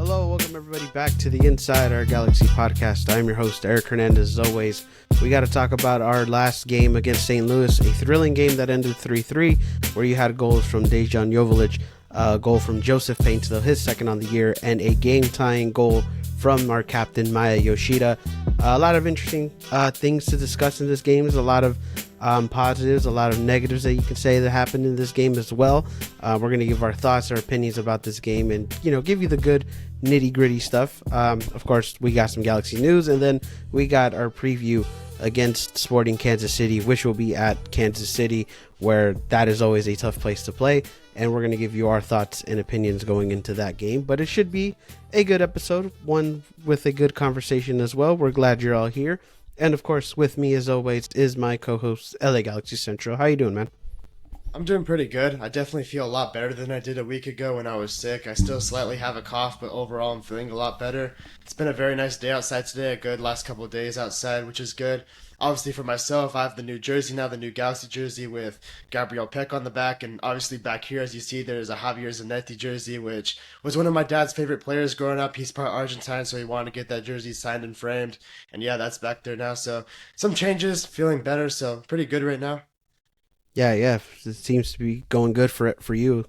Hello, welcome everybody back to the Inside Our Galaxy podcast. I'm your host, Eric Hernandez. As always, we got to talk about our last game against St. Louis, a thrilling game that ended 3-3, where you had goals from Dejan Joveljic, a goal from Joseph Paintsville, his second on the year, and a game-tying goal from our captain, Maya Yoshida. A lot of interesting things to discuss in this game. There's a lot of positives, a lot of negatives that you can say that happened in this game as well. We're going to give our thoughts, our opinions about this game, and give you the good nitty gritty stuff. Of course, we got some Galaxy news, and then we got our preview against Sporting Kansas City, which will be at Kansas City, where that is always a tough place to play. And we're going to give you our thoughts and opinions going into that game. But it should be a good episode, one with a good conversation as well. We're glad you're all here. And of course, with me as always is my co-host, LA Galaxy Central. How you doing, man? I'm doing pretty good. I definitely feel a lot better than I did a week ago when I was sick. I still slightly have a cough, but overall I'm feeling a lot better. It's been a very nice day outside today, a good last couple of days outside, which is good. Obviously for myself, I have the new jersey now, the new Galaxy jersey with Gabriel Peck on the back, and obviously back here, as you see, there's a Javier Zanetti jersey, which was one of my dad's favorite players growing up. He's part Argentine, so he wanted to get that jersey signed and framed, and yeah, that's back there now. So some changes, feeling better, so pretty good right now. Yeah, it seems to be going good for you.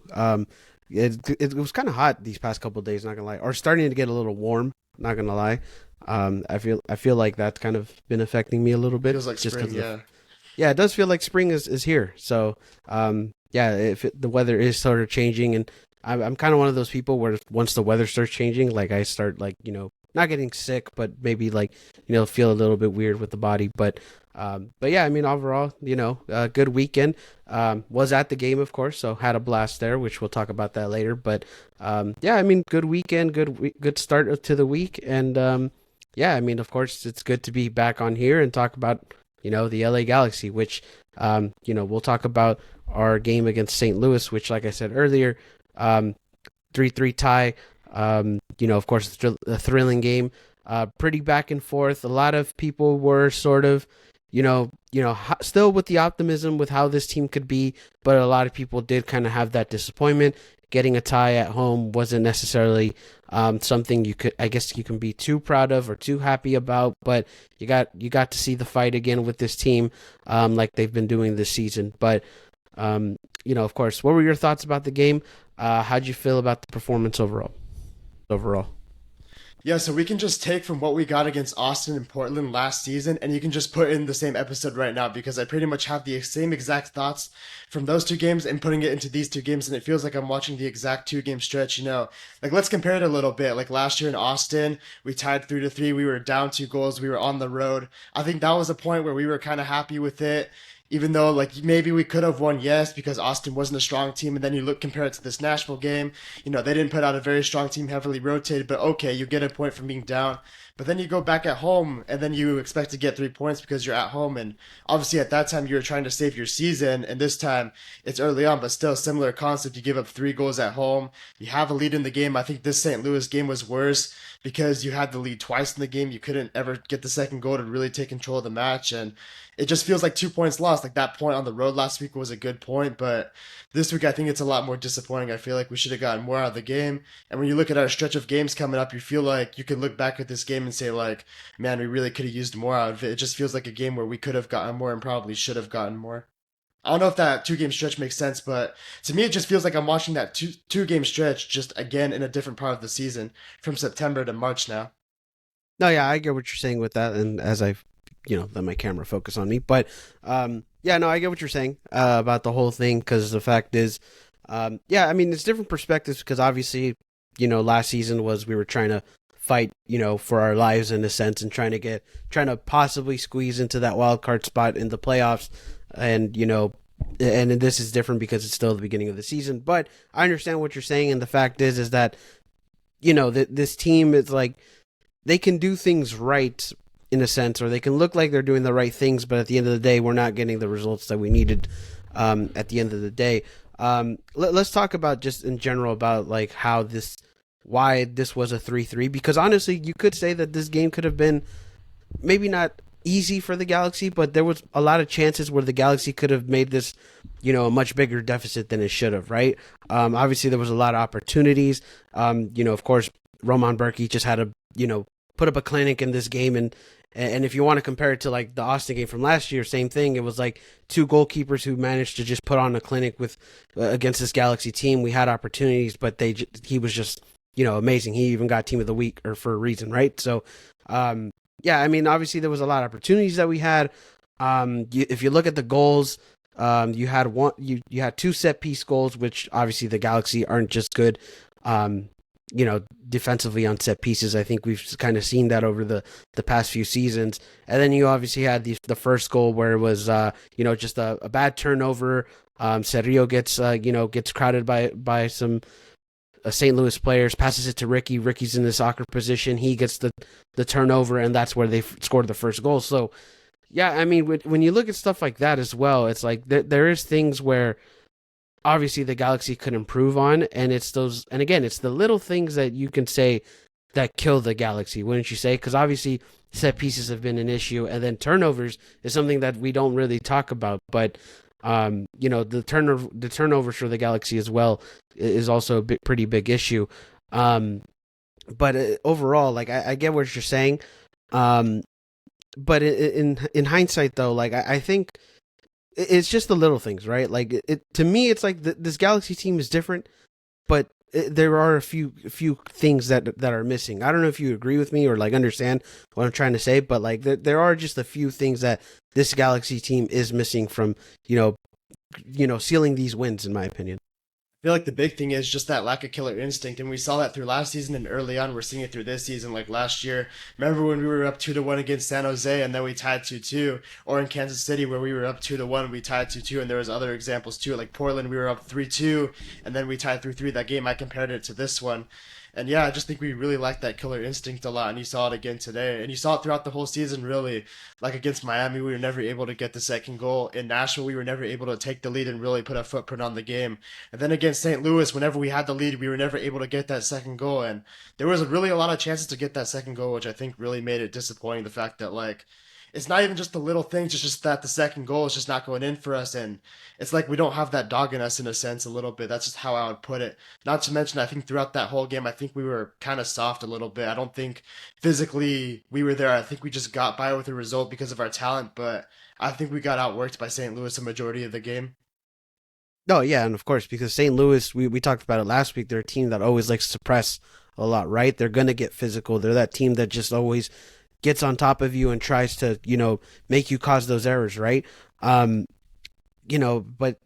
It was kind of hot these past couple of days, not gonna lie, or starting to get a little warm, not gonna lie. I feel like that's kind of been affecting me a little bit. Feels like just spring, yeah. Yeah, it does feel like spring is here. So, the weather is sort of changing, and I'm kind of one of those people where once the weather starts changing, like I start not getting sick, but maybe feel a little bit weird with the body. But yeah, I mean, overall, a good weekend. Was at the game, of course, so had a blast there, which we'll talk about that later. But yeah, I mean, good weekend, good start to the week, and yeah, I mean, of course, it's good to be back on here and talk about the LA Galaxy, which we'll talk about our game against St. Louis, which, like I said earlier, 3-3 tie. Of course, a thrilling game, pretty back and forth. A lot of people were sort of, still with the optimism with how this team could be, but a lot of people did kind of have that disappointment. Getting a tie at home wasn't necessarily something you can be too proud of or too happy about, but you got to see the fight again with this team, like they've been doing this season. But of course, what were your thoughts about the game? How'd you feel about the performance overall? Yeah, so we can just take from what we got against Austin and Portland last season, and you can just put in the same episode right now, because I pretty much have the same exact thoughts from those two games and putting it into these two games, and it feels like I'm watching the exact 2-game stretch. Like, let's compare it a little bit. Like last year in Austin, we tied 3-3. We were down 2 goals. We were on the road. I think that was a point where we were kind of happy with it. Even though, like, maybe we could have won, yes, because Austin wasn't a strong team. And then you compare it to this Nashville game. They didn't put out a very strong team, heavily rotated. But okay, you get a point from being down. But then you go back at home, and then you expect to get 3 points because you're at home. And obviously at that time, you were trying to save your season. And this time, it's early on, but still similar concept. You give up 3 goals at home. You have a lead in the game. I think this St. Louis game was worse because you had the lead twice in the game. You couldn't ever get the second goal to really take control of the match. And it just feels like 2 points lost. Like that point on the road last week was a good point, but this week I think it's a lot more disappointing. I feel like we should have gotten more out of the game. And when you look at our stretch of games coming up, you feel like you can look back at this game and say, like, man, we really could have used more out of it. It just feels like a game where we could have gotten more and probably should have gotten more. I don't know if that 2-game stretch makes sense, but to me it just feels like I'm watching that two-game stretch just again in a different part of the season from September to March now. No, yeah, I get what you're saying with that, and as I've let my camera focus on me. But yeah, no, I get what you're saying about the whole thing, because the fact is, yeah, I mean, it's different perspectives, because obviously, last season we were trying to fight, for our lives in a sense, and trying to possibly squeeze into that wild card spot in the playoffs. And, and this is different because it's still the beginning of the season. But I understand what you're saying. And the fact is that, this team is like, they can do things right in a sense, or they can look like they're doing the right things, but at the end of the day, we're not getting the results that we needed at the end of the day. Let's talk about just in general about like why this was a 3-3, because honestly, you could say that this game could have been maybe not easy for the Galaxy, but there was a lot of chances where the Galaxy could have made this, a much bigger deficit than it should have, right? Obviously, there was a lot of opportunities. Of course, Roman Berkey just had to, put up a clinic in this game, and if you want to compare it to like the Austin game from last year, same thing. It was like two goalkeepers who managed to just put on a clinic with against this Galaxy team. We had opportunities, but he was just amazing. He even got Team of the Week or for a reason, right? So, yeah, I mean, obviously there was a lot of opportunities that we had. If you look at the goals, you had you had two set piece goals, which obviously the Galaxy aren't just good. Defensively on set pieces. I think we've kind of seen that over the past few seasons. And then you obviously had the first goal where it was, just a bad turnover. Cerrillo gets crowded by some St. Louis players, passes it to Ricky. Ricky's in this awkward position. He gets the turnover, and that's where they scored the first goal. So, yeah, I mean, when you look at stuff like that as well, it's like there is things where obviously the Galaxy could improve on, and it's the little things that you can say that kill the Galaxy, wouldn't you say? Because obviously set pieces have been an issue, and then turnovers is something that we don't really talk about, but the turnovers for the Galaxy as well is also a pretty big issue. But overall, like I get what you're saying, but in hindsight though, like I think it's just the little things, right? Like to me, it's like this Galaxy team is different, but there are a few things that are missing. I don't know if you agree with me or like understand what I'm trying to say, but like there are just a few things that this Galaxy team is missing from sealing these wins, in my opinion. I feel like the big thing is just that lack of killer instinct, and we saw that through last season, and early on we're seeing it through this season. Like last year, remember when we were up 2-1 against San Jose, and then we tied 2-2, or in Kansas City where we were up 2-1, we tied 2-2, and there was other examples too. Like Portland, we were up 3-2, and then we tied 3-3. That game I compared it to this one, and yeah, I just think we really lacked that killer instinct a lot, and you saw it again today, and you saw it throughout the whole season. Really, like against Miami, we were never able to get the second goal. In Nashville, we were never able to take the lead and really put a footprint on the game. And then against St. Louis, whenever we had the lead, we were never able to get that second goal. And there was really a lot of chances to get that second goal, which I think really made it disappointing. The fact that like it's not even just the little things, it's just that the second goal is just not going in for us. And it's like we don't have that dog in us in a sense a little bit. That's just how I would put it. Not to mention, I think throughout that whole game, I think we were kind of soft a little bit. I don't think physically we were there. I think we just got by with a result because of our talent, but I think we got outworked by St. Louis a majority of the game. Oh yeah, and of course because St. Louis, we talked about it last week. They're a team that always likes to press a lot, right? They're gonna get physical. They're that team that just always gets on top of you and tries to make you cause those errors, right? But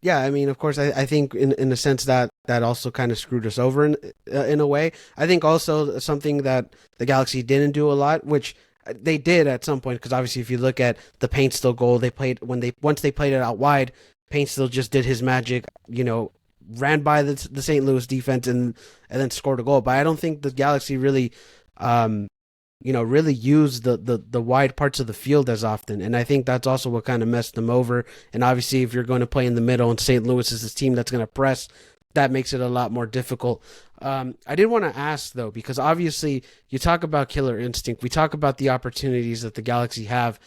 yeah, I mean, of course, I think in a sense that also kind of screwed us over in a way. I think also something that the Galaxy didn't do a lot, which they did at some point, because obviously if you look at the Paint Still goal, they played once they played it out wide, Paint Still just did his magic, ran by the St. Louis defense and then scored a goal. But I don't think the Galaxy really really use the wide parts of the field as often. And I think that's also what kind of messed them over. And obviously, if you're going to play in the middle and St. Louis is this team that's going to press, that makes it a lot more difficult. I did want to ask, though, because obviously you talk about killer instinct. We talk about the opportunities that the Galaxy have.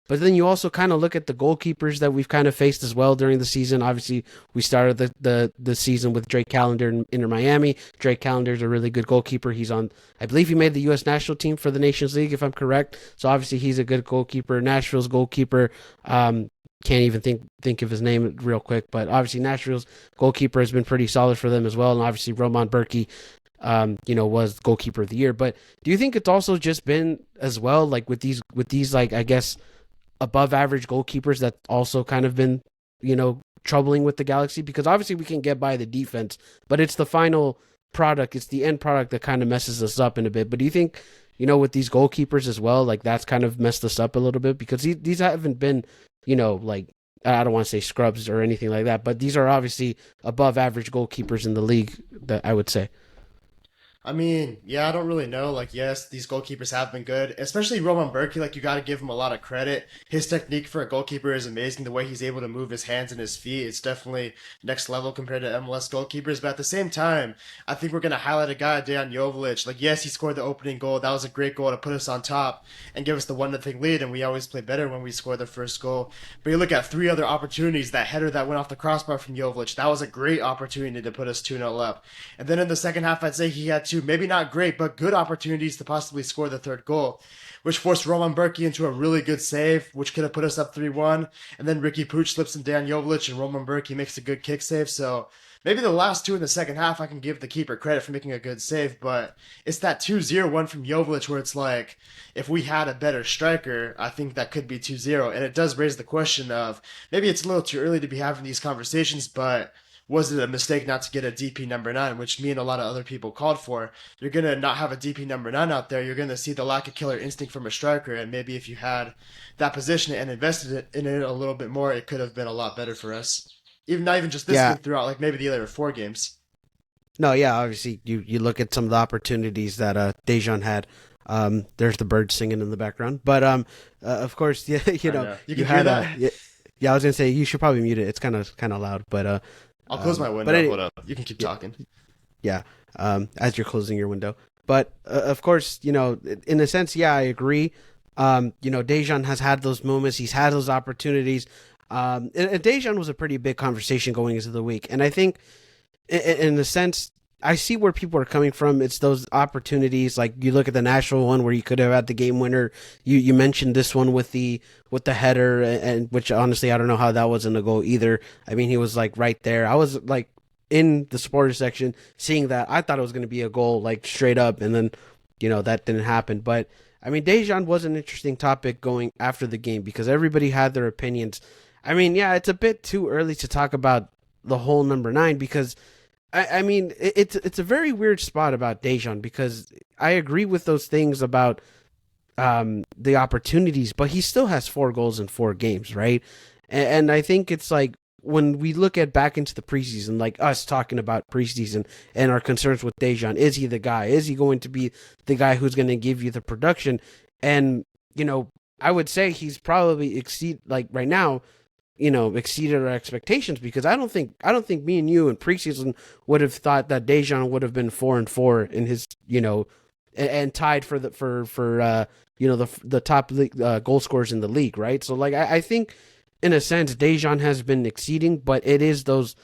But then you also kind of look at the goalkeepers that we've kind of faced as well during the season. Obviously, we started the season with Drake Callender in Inter Miami. Drake Callender is a really good goalkeeper. I believe he made the U.S. national team for the Nations League, if I'm correct. So obviously he's a good goalkeeper. Nashville's goalkeeper, can't even think of his name real quick, but obviously Nashville's goalkeeper has been pretty solid for them as well. And obviously Roman Berkey, was goalkeeper of the year. But do you think it's also just been as well, like with these like, I guess, above average goalkeepers that also kind of been, troubling with the Galaxy? Because obviously we can get by the defense, but it's the final product, it's the end product that kind of messes us up in a bit. But do you think, with these goalkeepers as well, like that's kind of messed us up a little bit? Because these haven't been, like, I don't want to say scrubs or anything like that, but these are obviously above average goalkeepers in the league, that I would say. I mean, yeah, I don't really know. Like, yes, these goalkeepers have been good, especially Roman Berkey. Like, you got to give him a lot of credit. His technique for a goalkeeper is amazing. The way he's able to move his hands and his feet, it's definitely next level compared to MLS goalkeepers. But at the same time, I think we're gonna highlight a guy, Dejan Joveljic. Like, yes, he scored the opening goal. That was a great goal to put us on top and give us the 1-0 lead. And we always play better when we score the first goal. But you look at three other opportunities. That header that went off the crossbar from Joveljic, that was a great opportunity to put us 2-0 up. And then in the second half, I'd say he had two, maybe not great, but good opportunities to possibly score the third goal, which forced Roman Berkey into a really good save, which could have put us up 3-1. And then Ricky Pooch slips in Dan Joveljic, and Roman Berkey makes a good kick save. So maybe the last two in the second half, I can give the keeper credit for making a good save, but it's that 2-0 one from Joveljic where it's like, if we had a better striker, I think that could be 2-0. And it does raise the question of maybe it's a little too early to be having these conversations, but was it a mistake not to get a DP number 9, which me and a lot of other people called for? You're going to not have a DP number 9 out there. You're going to see the lack of killer instinct from a striker. And maybe if you had that position and invested in it a little bit more, it could have been a lot better for us. Even not even just this Yeah. game, throughout like maybe the other four games. No, yeah, obviously you look at some of the opportunities that Dejan had. There's the birds singing in the background, but of course, yeah, I know. You you can hear had that? yeah, yeah, I was gonna say you should probably mute it. It's kind of loud, but I'll close my but window. any, Hold up. You can keep yeah, talking. yeah, as you're closing your window. But of course, in a sense, yeah, I agree. Dejan has had those moments. He's had those opportunities. And Dejan was a pretty big conversation going into the week, and I think in a sense, I see where people are coming from. It's those opportunities, like you look at the Nashville one where you could have had the game winner. You mentioned this one with the header, and which honestly I don't know how that wasn't a goal either. I mean, he was like right there. I was like in the supporter section seeing that. I thought it was going to be a goal, like straight up, and then that didn't happen. But I mean, Dejan was an interesting topic going after the game because everybody had their opinions. I mean, yeah, it's a bit too early to talk about the whole number 9 because I mean, it's a very weird spot about Dejan because I agree with those things about the opportunities, but he still has 4 goals in 4 games, right? And I think it's like when we look at back into the preseason, like us talking about preseason and our concerns with Dejan, is he the guy? Is he going to be the guy who's going to give you the production? And I would say he's probably like right now exceeded our expectations because I don't think me and you in preseason would have thought that Dejan would have been 4-4 in his and tied for the top goal scorers in the league, right? So like I think in a sense Dejan has been exceeding, but it is those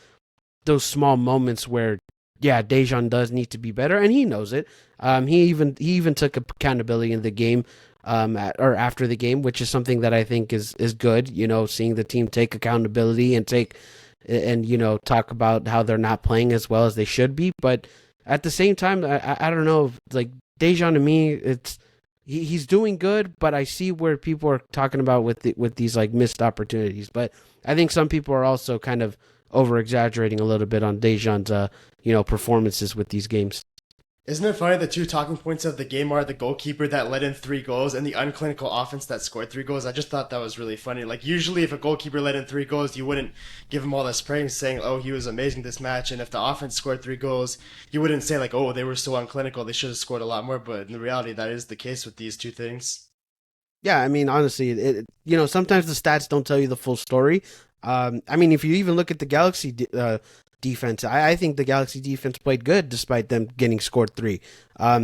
small moments where yeah, Dejan does need to be better, and he knows it. He even took accountability in the game, or after the game, which is something that I think is good. Seeing the team take accountability and talk about how they're not playing as well as they should be. But at the same time, I don't know, like Dejan to me, he's doing good, but I see where people are talking about with these like missed opportunities. But I think some people are also kind of over exaggerating a little bit on Dejan's performances with these games. Isn't it funny the two talking points of the game are the goalkeeper that let in 3 goals and the unclinical offense that scored 3 goals? I just thought that was really funny. Like usually if a goalkeeper let in 3 goals, you wouldn't give him all this praise saying, "Oh, he was amazing this match." And if the offense scored 3 goals, you wouldn't say like, "Oh, they were so unclinical. They should have scored a lot more." But in reality, that is the case with these two things. Yeah, I mean, honestly, sometimes the stats don't tell you the full story. I mean, if you even look at the Galaxy defense, I think the Galaxy defense played good despite them getting scored 3.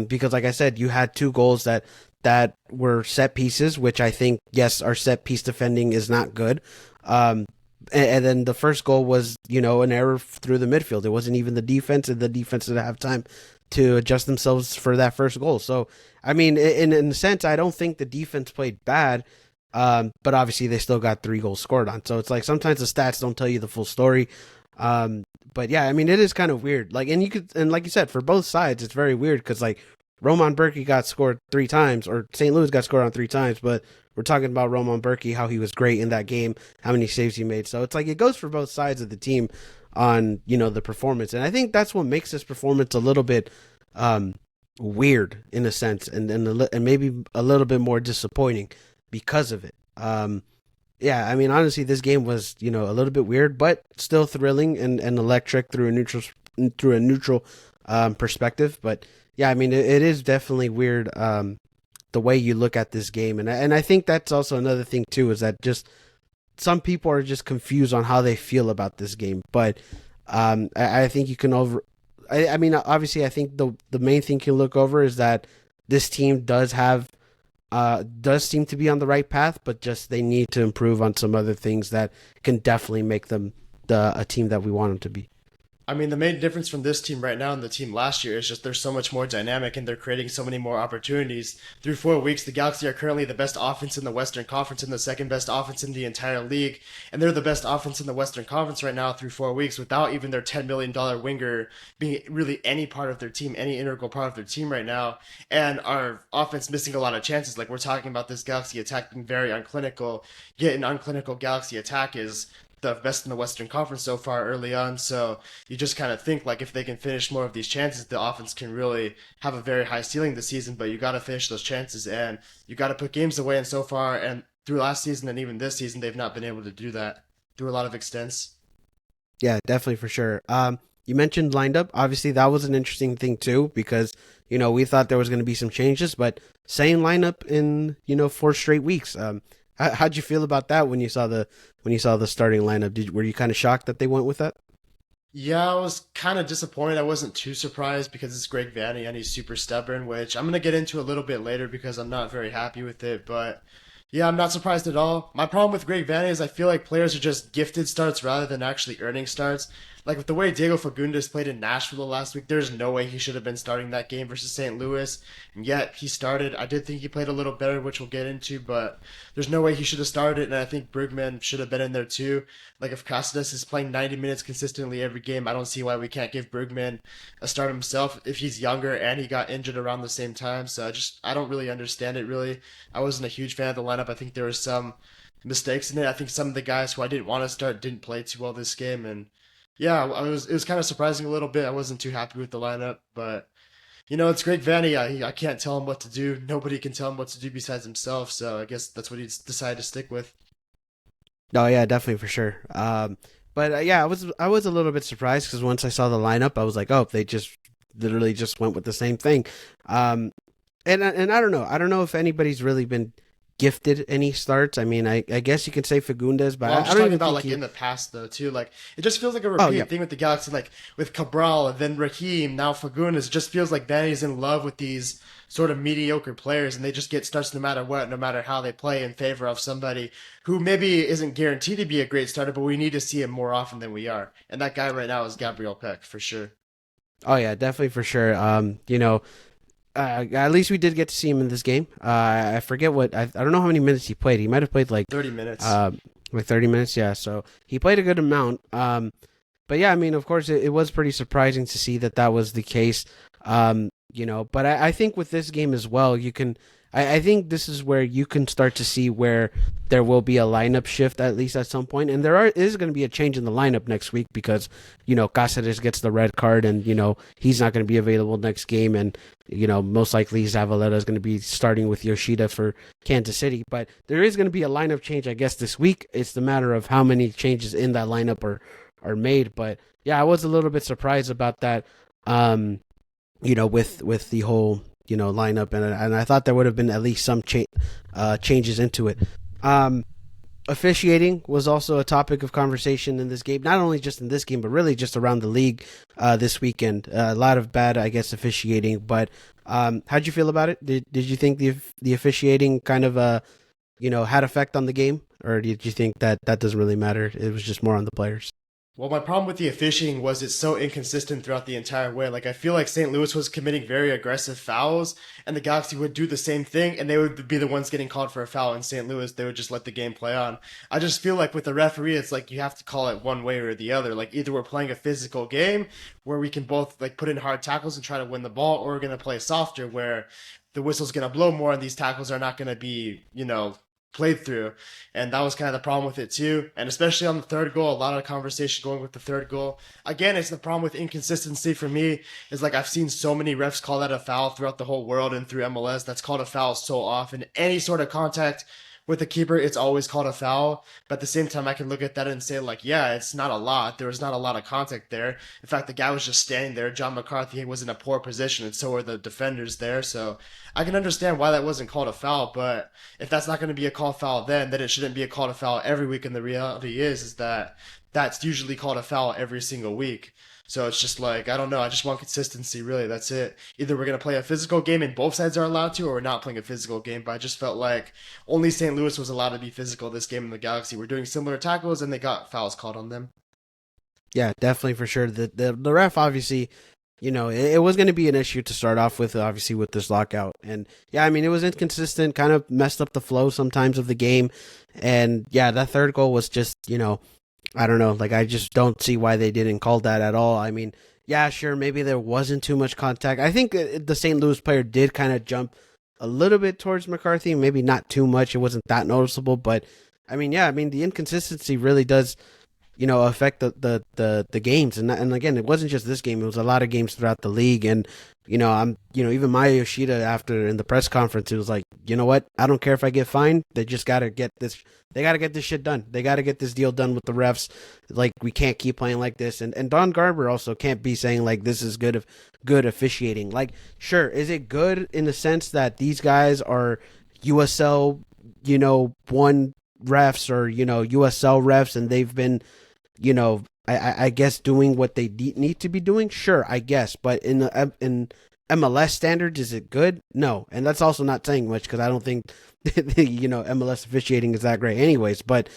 Because, like I said, you had 2 goals that were set pieces, which I think, yes, our set piece defending is not good. And then the first goal was, an error through the midfield. It wasn't even the defense, and the defense didn't have time to adjust themselves for that first goal. So, I mean, in a sense, I don't think the defense played bad, but obviously they still got 3 goals scored on. So it's like sometimes the stats don't tell you the full story. But yeah, I mean, it is kind of weird. Like, and like you said, for both sides, it's very weird because like Roman Berkey got scored 3 times, or St. Louis got scored on 3 times, but we're talking about Roman Berkey, how he was great in that game, how many saves he made. So it's like it goes for both sides of the team on the performance, and I think that's what makes this performance a little bit weird in a sense, and maybe a little bit more disappointing because of it. Yeah, I mean, honestly, this game was a little bit weird, but still thrilling and electric through a neutral perspective. But Yeah, I mean, it is definitely weird. The way you look at this game, and I think that's also another thing too, is that just some people are just confused on how they feel about this game. But I think you can over. I mean, obviously, I think the main thing you look over is that this team does seem to be on the right path, but just they need to improve on some other things that can definitely make them a team that we want them to be. I mean, the main difference from this team right now and the team last year is just they're so much more dynamic and they're creating so many more opportunities. Through 4 weeks, the Galaxy are currently the best offense in the Western Conference and the second best offense in the entire league. And they're the best offense in the Western Conference right now through 4 weeks without even their $10 million winger being really any part of their team, any integral part of their team right now. And our offense missing a lot of chances. Like we're talking about this Galaxy attack being very unclinical. Yet an unclinical Galaxy attack is the best in the Western Conference so far early on. So you just kind of think like if they can finish more of these chances, the offense can really have a very high ceiling this season. But you got to finish those chances and you got to put games away. And so far, and through last season and even this season, they've not been able to do that through a lot of extents. Yeah, definitely for sure. You mentioned lined up. Obviously, that was an interesting thing too because we thought there was going to be some changes, but same lineup in 4 straight weeks. How'd you feel about that when you saw the starting lineup? Were you kind of shocked that they went with that? Yeah, I was kind of disappointed. I wasn't too surprised because it's Greg Vanney and he's super stubborn, which I'm going to get into a little bit later because I'm not very happy with it. But yeah, I'm not surprised at all. My problem with Greg Vanney is I feel like players are just gifted starts rather than actually earning starts. Like with the way Diego Fagundes played in Nashville last week, there's no way he should have been starting that game versus St. Louis. And yet he started. I did think he played a little better, which we'll get into, but there's no way he should have started. And I think Bergman should have been in there too. Like if Casillas is playing 90 minutes consistently every game, I don't see why we can't give Bergman a start himself if he's younger and he got injured around the same time. So I don't really understand it really. I wasn't a huge fan of the lineup. I think there was some mistakes in it. I think some of the guys who I didn't want to start didn't play too well this game, and yeah, it was kind of surprising a little bit. I wasn't too happy with the lineup, but it's Greg Vanney. I can't tell him what to do. Nobody can tell him what to do besides himself. So I guess that's what he decided to stick with. No, yeah, definitely for sure. But yeah, I was a little bit surprised because once I saw the lineup, I was like, oh, they just literally just went with the same thing. Um, and I don't know if anybody's really been gifted any starts. I mean, I guess you could say Fagundes, but Well, I'm I just don't talking even about think like he. in the past though too. Like it just feels like a Oh yeah, repeated thing with the Galaxy, like with Cabral and then Raheem, now Fagundes. It just feels like Vanney's in love with these sort of mediocre players, and they just get starts no matter what, no matter how they play in favor of somebody who maybe isn't guaranteed to be a great starter, but we need to see him more often than we are. And that guy right now is Gabriel Peck for sure. oh yeah, definitely for sure. At least we did get to see him in this game. I forget I don't know how many minutes he played. He might have played 30 minutes. uh, like 30 minutes. Yeah, so he played a good amount. But yeah, I mean, of course, it was pretty surprising to see that that was the case. But I think with this game as well, you can. I think this is where you can start to see where there will be a lineup shift at least at some point, and is going to be a change in the lineup next week because Cáceres gets the red card, and he's not going to be available next game, and most likely Zavaleta is going to be starting with Yoshida for Kansas City. But there is going to be a lineup change, I guess, this week. It's the matter of how many changes in that lineup are made. But yeah, I was a little bit surprised about that. With the whole lineup, and I thought there would have been at least some changes into it. Um, Officiating was also a topic of conversation in this game, not only just in this game, but really just around the league this weekend. A lot of bad, I guess, officiating. But how'd you feel about it? Did you think the officiating kind of had effect on the game, or did you think that that doesn't really matter? It was just more on the players. Well, my problem with the officiating was it's so inconsistent throughout the entire way. Like I feel like St. Louis was committing very aggressive fouls, and the Galaxy would do the same thing, and they would be the ones getting called for a foul. In St. Louis, they would just let the game play on. I just feel like with the referee, it's like you have to call it one way or the other. Like either we're playing a physical game where we can both like put in hard tackles and try to win the ball, or we're gonna play softer where the whistle's gonna blow more and these tackles are not gonna be, played through. And that was kind of the problem with it too. And especially on the third goal, a lot of conversation going with the third goal. Again, it's the problem with inconsistency for me is like I've seen so many refs call that a foul throughout the whole world and through MLS. That's called a foul so often. Any sort of contact with the keeper, it's always called a foul. But at the same time, I can look at that and say, like, yeah, it's not a lot. There was not a lot of contact there. In fact, the guy was just standing there. John McCarthy was in a poor position, and so were the defenders there. So I can understand why that wasn't called a foul. But if that's not going to be a called foul then it shouldn't be a called a foul every week. And the reality is that that's usually called a foul every single week. So it's just like, I don't know. I just want consistency, really. That's it. Either we're going to play a physical game and both sides are allowed to, or we're not playing a physical game. But I just felt like only St. Louis was allowed to be physical this game in the Galaxy. We're doing similar tackles and they got fouls called on them. Yeah, definitely for sure. The ref obviously, it was going to be an issue to start off with, obviously with this lockout, and yeah, I mean it was inconsistent, kind of messed up the flow sometimes of the game, and yeah, that third goal was just I don't know, like I just don't see why they didn't call that at all. I mean, yeah, sure, maybe there wasn't too much contact. I think the St. Louis player did kind of jump a little bit towards McCarthy, maybe not too much. It wasn't that noticeable, but I mean, yeah, I mean the inconsistency really does affect the games, and again, it wasn't just this game; it was a lot of games throughout the league, and even Maya Yoshida after in the press conference, it was like, you know what, I don't care if I get fined, they just gotta get this. They got to get this shit done. They got to get this deal done with the refs. Like, we can't keep playing like this. And Don Garber also can't be saying, like, this is good officiating. Like, sure, is it good in the sense that these guys are USL, one refs or, USL refs, and they've been, I guess doing what they need to be doing? Sure, I guess. But in MLS standards, is it good? No. And that's also not saying much because I don't think MLS officiating is that great anyways, but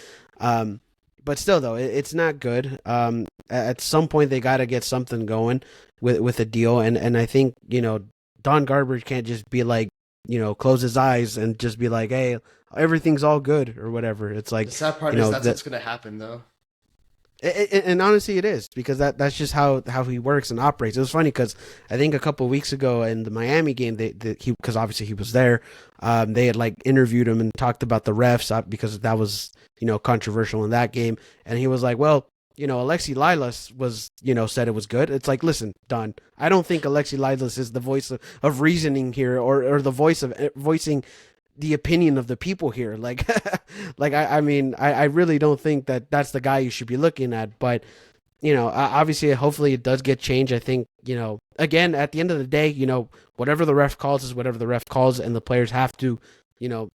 still though, it's not good. At some point they got to get something going with a deal, and I think Don Garber can't just be like, close his eyes and just be like, hey, everything's all good or whatever. It's like, the sad part is that's what's going to happen though. And honestly, it is, because that's just how he works and operates. It was funny because I think a couple of weeks ago in the Miami game, because obviously he was there, they had like interviewed him and talked about the refs because that was controversial in that game, and he was like, well, Alexi Lilas was said it was good. It's like, listen, Don, I don't think Alexi Lilas is the voice of reasoning here, or the voice of voicing the opinion of the people here. Like, I mean, I really don't think that that's the guy you should be looking at. But, obviously, hopefully it does get changed. I think, again, at the end of the day, whatever the ref calls is whatever the ref calls, and the players have to,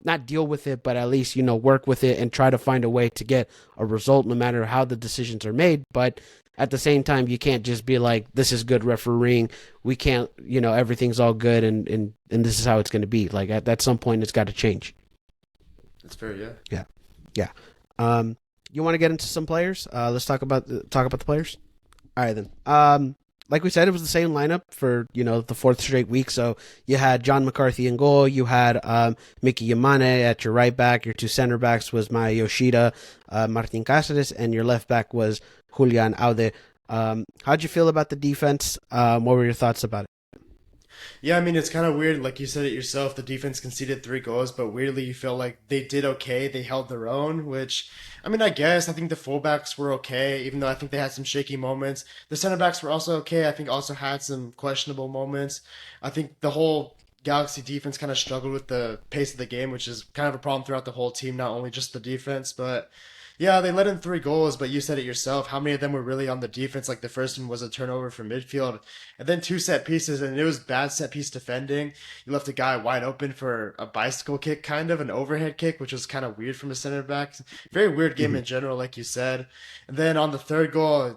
not deal with it, but at least, work with it and try to find a way to get a result no matter how the decisions are made. But at the same time, you can't just be like, this is good refereeing. We can't, everything's all good and this is how it's going to be. Like, at some point, it's got to change. That's fair, yeah. Yeah. You want to get into some players? Let's talk about the players. All right, then. Like we said, it was the same lineup for, the fourth straight week. So you had John McCarthy in goal. You had Mickey Yamane at your right back. Your two center backs was Maya Yoshida, Martin Cáceres, and your left back was Julian Aude. How'd you feel about the defense? What were your thoughts about it? Yeah, I mean, it's kind of weird. Like you said it yourself, the defense conceded 3 goals, but weirdly, you feel like they did okay. They held their own, which, I mean, I guess. I think the fullbacks were okay, even though I think they had some shaky moments. The center backs were also okay. I think also had some questionable moments. I think the whole Galaxy defense kind of struggled with the pace of the game, which is kind of a problem throughout the whole team, not only just the defense, but yeah, they let in 3 goals, but you said it yourself. How many of them were really on the defense? Like the first one was a turnover from midfield, and then 2 set pieces, and it was bad set piece defending. You left a guy wide open for a bicycle kick, kind of an overhead kick, which was kind of weird from a center back. Very weird game in general, like you said. And then on the third goal,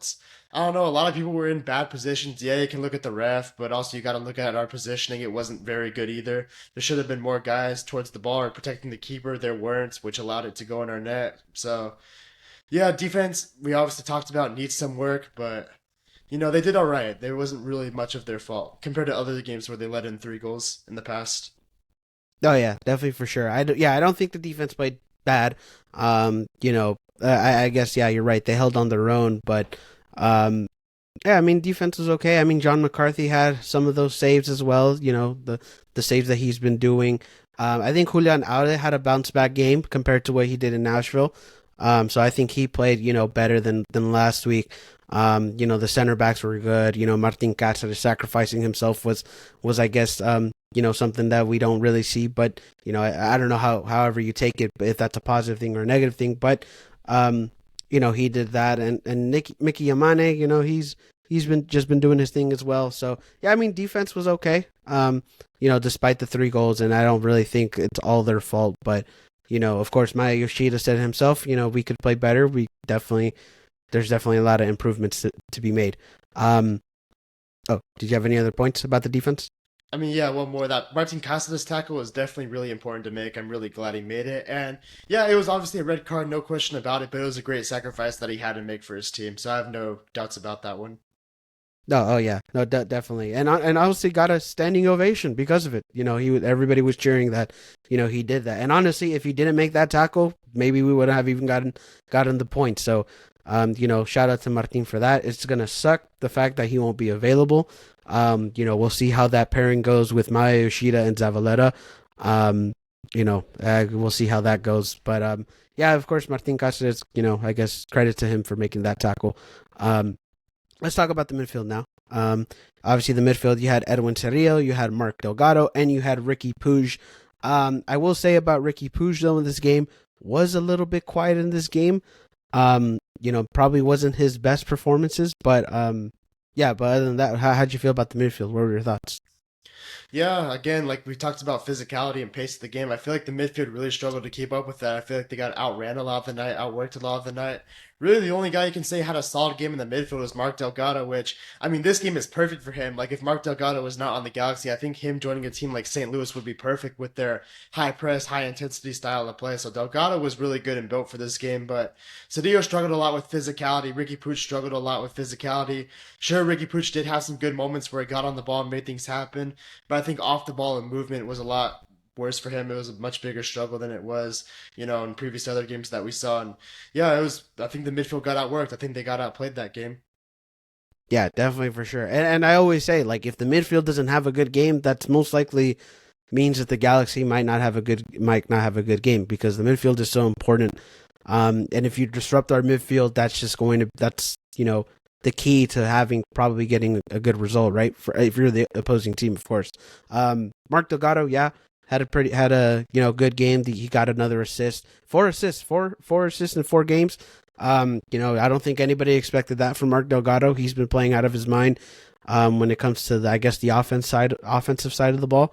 I don't know. A lot of people were in bad positions. Yeah, you can look at the ref, but also you got to look at our positioning. It wasn't very good either. There should have been more guys towards the ball or protecting the keeper. There weren't, which allowed it to go in our net. So, yeah, defense, we obviously talked about needs some work, but, they did all right. There wasn't really much of their fault compared to other games where they let in 3 goals in the past. Oh yeah, definitely for sure. I don't think the defense played bad. I guess, yeah, you're right. They held on their own, but yeah, I mean, defense was okay. I mean, John McCarthy had some of those saves as well. The saves that he's been doing. I think Julian Aude had a bounce back game compared to what he did in Nashville. So I think he played, better than last week. The center backs were good. Martin Cáceres sacrificing himself was I guess, something that we don't really see. But, I don't know however you take it, if that's a positive thing or a negative thing. But, he did that. And Mickey Yamane, he's been doing his thing as well. So, yeah, I mean, defense was okay, despite the 3 goals. And I don't really think it's all their fault. But, of course, Maya Yoshida said himself, we could play better. There's definitely a lot of improvements to be made. Did you have any other points about the defense? I mean, yeah, one more. That Martin Cáceres tackle was definitely really important to make. I'm really glad he made it. And yeah, it was obviously a red card, no question about it, but it was a great sacrifice that he had to make for his team. So I have no doubts about that one. No, oh yeah, no, definitely, and honestly got a standing ovation because of it. Everybody was cheering that, he did that. And honestly, if he didn't make that tackle, maybe we wouldn't have even gotten the point. So, shout out to Martin for that. It's gonna suck the fact that he won't be available. We'll see how that pairing goes with Maya Yoshida and Zavaleta. We'll see how that goes. But yeah, of course, Martin Cáceres. I guess credit to him for making that tackle. Let's talk about the midfield now. Obviously, the midfield, you had Edwin Cerrillo, you had Mark Delgado, and you had Ricky Puig. I will say about Ricky Puig, though, in this game, was a little bit quiet in this game. Probably wasn't his best performances, but yeah, but other than that, how'd you feel about the midfield? What were your thoughts? Yeah, again, like we talked about physicality and pace of the game, I feel like the midfield really struggled to keep up with that. I feel like they got outran a lot of the night, outworked a lot of the night. Really, the only guy you can say had a solid game in the midfield was Mark Delgado, which, I mean, this game is perfect for him. Like, if Mark Delgado was not on the Galaxy, I think him joining a team like St. Louis would be perfect with their high press, high intensity style of play. So Delgado was really good and built for this game, but Cedillo struggled a lot with physicality. Ricky Puig struggled a lot with physicality. Sure, Ricky Puig did have some good moments where he got on the ball and made things happen, but I think off the ball and movement was a lot worse for him. It was a much bigger struggle than it was, in previous other games that we saw. And yeah, it was. I think the midfield got outworked. I think they got outplayed that game. Yeah, definitely for sure. And I always say, like, if the midfield doesn't have a good game, that's most likely means that the Galaxy might not have a good game, because the midfield is so important. And if you disrupt our midfield, that's the key to probably getting a good result, right? If you're the opposing team, of course. Mark Delgado, yeah, had a good game. He got another assist, four assists in 4 games. I don't think anybody expected that from Mark Delgado. He's been playing out of his mind when it comes to the offensive side of the ball.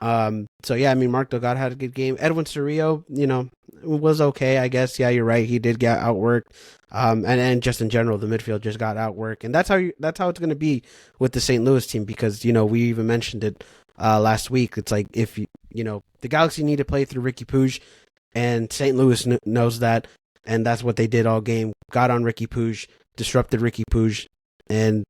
So yeah, I mean, Mark Delgado had a good game. Edwin Cerrillo, was okay, I guess. Yeah, you're right. He did get outworked. And just in general, the midfield just got outworked, and that's how it's going to be with the St. Louis team, because we even mentioned it last week. It's like, if the Galaxy need to play through Ricky Puig, and St. Louis knows that, and that's what they did all game. Got on Ricky Puig, disrupted Ricky Puig, and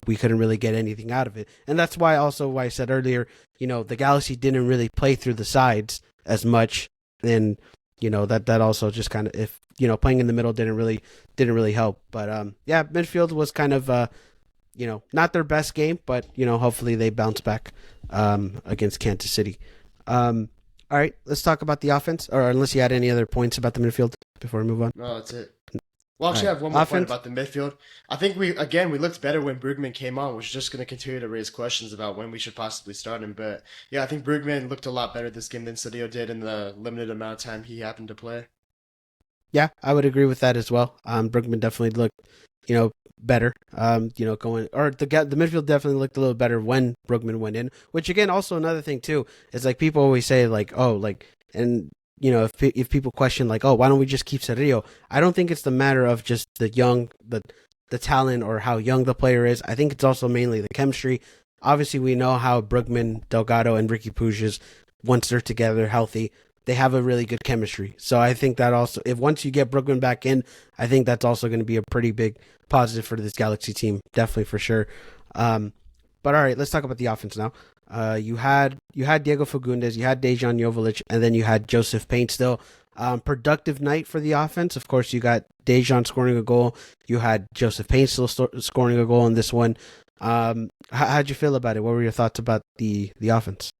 we couldn't really get anything out of it. And that's why I said earlier, the Galaxy didn't really play through the sides as much, and that also just kind of, if playing in the middle didn't really help. But yeah, midfield was kind of not their best game, but hopefully they bounce back against Kansas City. All right, let's talk about the offense, or unless you had any other points about the midfield before we move on. No, that's it. Well, actually, I have one more point about the midfield. I think we looked better when Brugman came on, which is just going to continue to raise questions about when we should possibly start him. But yeah, I think Brugman looked a lot better this game than Cedillo did in the limited amount of time he happened to play. Yeah, I would agree with that as well. Brugman definitely looked, better. The midfield definitely looked a little better when Brugman went in. Which, again, also another thing too is, like, people always say, like, oh, like, and if people question, like, oh, why don't we just keep Cerrillo? I don't think it's the matter of just the talent or how young the player is. I think it's also mainly the chemistry. Obviously, we know how Brugman, Delgado, and Ricky Puig is. Once they're together, healthy, they have a really good chemistry. So I think that also, if once you get Brugman back in, I think that's also going to be a pretty big positive for this Galaxy team, definitely, for sure. But all right, let's talk about the offense now. You had Diego Fagundes, you had Dejan Joveljic, and then you had Joseph Paint still. Productive night for the offense. Of course, you got Dejan scoring a goal. You had Joseph Paint still scoring a goal in this one. How'd you feel about it? What were your thoughts about the offense?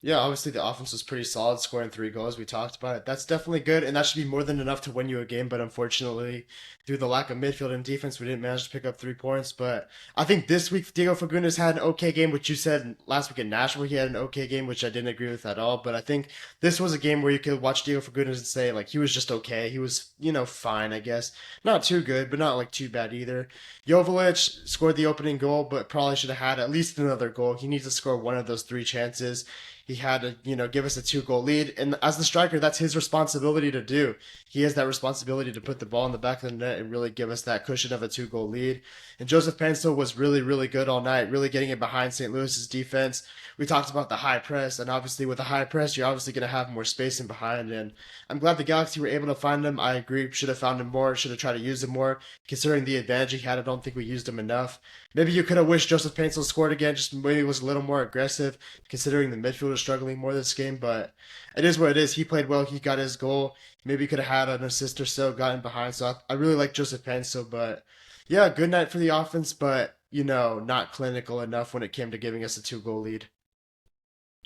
Yeah, obviously the offense was pretty solid, scoring 3 goals. We talked about it. That's definitely good, and that should be more than enough to win you a game. But unfortunately, through the lack of midfield and defense, we didn't manage to pick up 3 points. But I think this week Diego Fagundes had an okay game, which you said last week in Nashville he had an okay game, which I didn't agree with at all. But I think this was a game where you could watch Diego Fagundes and say like he was just okay. He was fine, I guess, not too good, but not like too bad either. Joveljic scored the opening goal, but probably should have had at least another goal. He needs to score one of those 3 chances. He had to, give us a 2 goal lead. And as the striker, that's his responsibility to do. He has that responsibility to put the ball in the back of the net and really give us that cushion of a 2 goal lead. And Joseph Pansel was really, really good all night, really getting it behind St. Louis's defense. We talked about the high press, and obviously with the high press, you're obviously going to have more space in behind. And I'm glad the Galaxy were able to find him. I agree, should have found him more, should have tried to use him more. Considering the advantage he had, I don't think we used him enough. Maybe you could have wished Joseph Paintsel scored again, just maybe was a little more aggressive, considering the midfield is struggling more this game. But it is what it is. He played well. He got his goal. Maybe he could have had an assist or so, gotten behind. So I really like Joseph Paintsel. But yeah, good night for the offense, but not clinical enough when it came to giving us a 2 goal lead.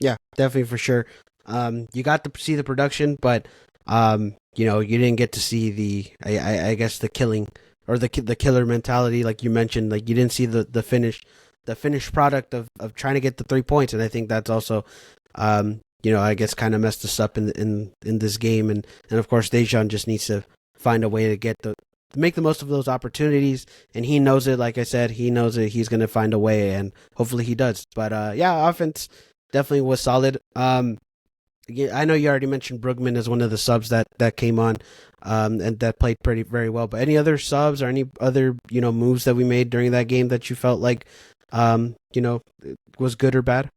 Yeah, definitely for sure. You got to see the production, but you didn't get to see I guess the killing or the killer mentality, like you mentioned. Like you didn't see the finished product of trying to get the 3 points, and I think that's also, I guess kind of messed us up in this game, and of course Dejan just needs to find a way to make the most of those opportunities, and he knows it. Like I said, he knows it. He's gonna find a way, and hopefully he does. But yeah, offense definitely was solid. Yeah, I know you already mentioned Brugman as one of the subs that came on, and that played very well. But any other subs or any other moves that we made during that game that you felt like um, you know was good or bad?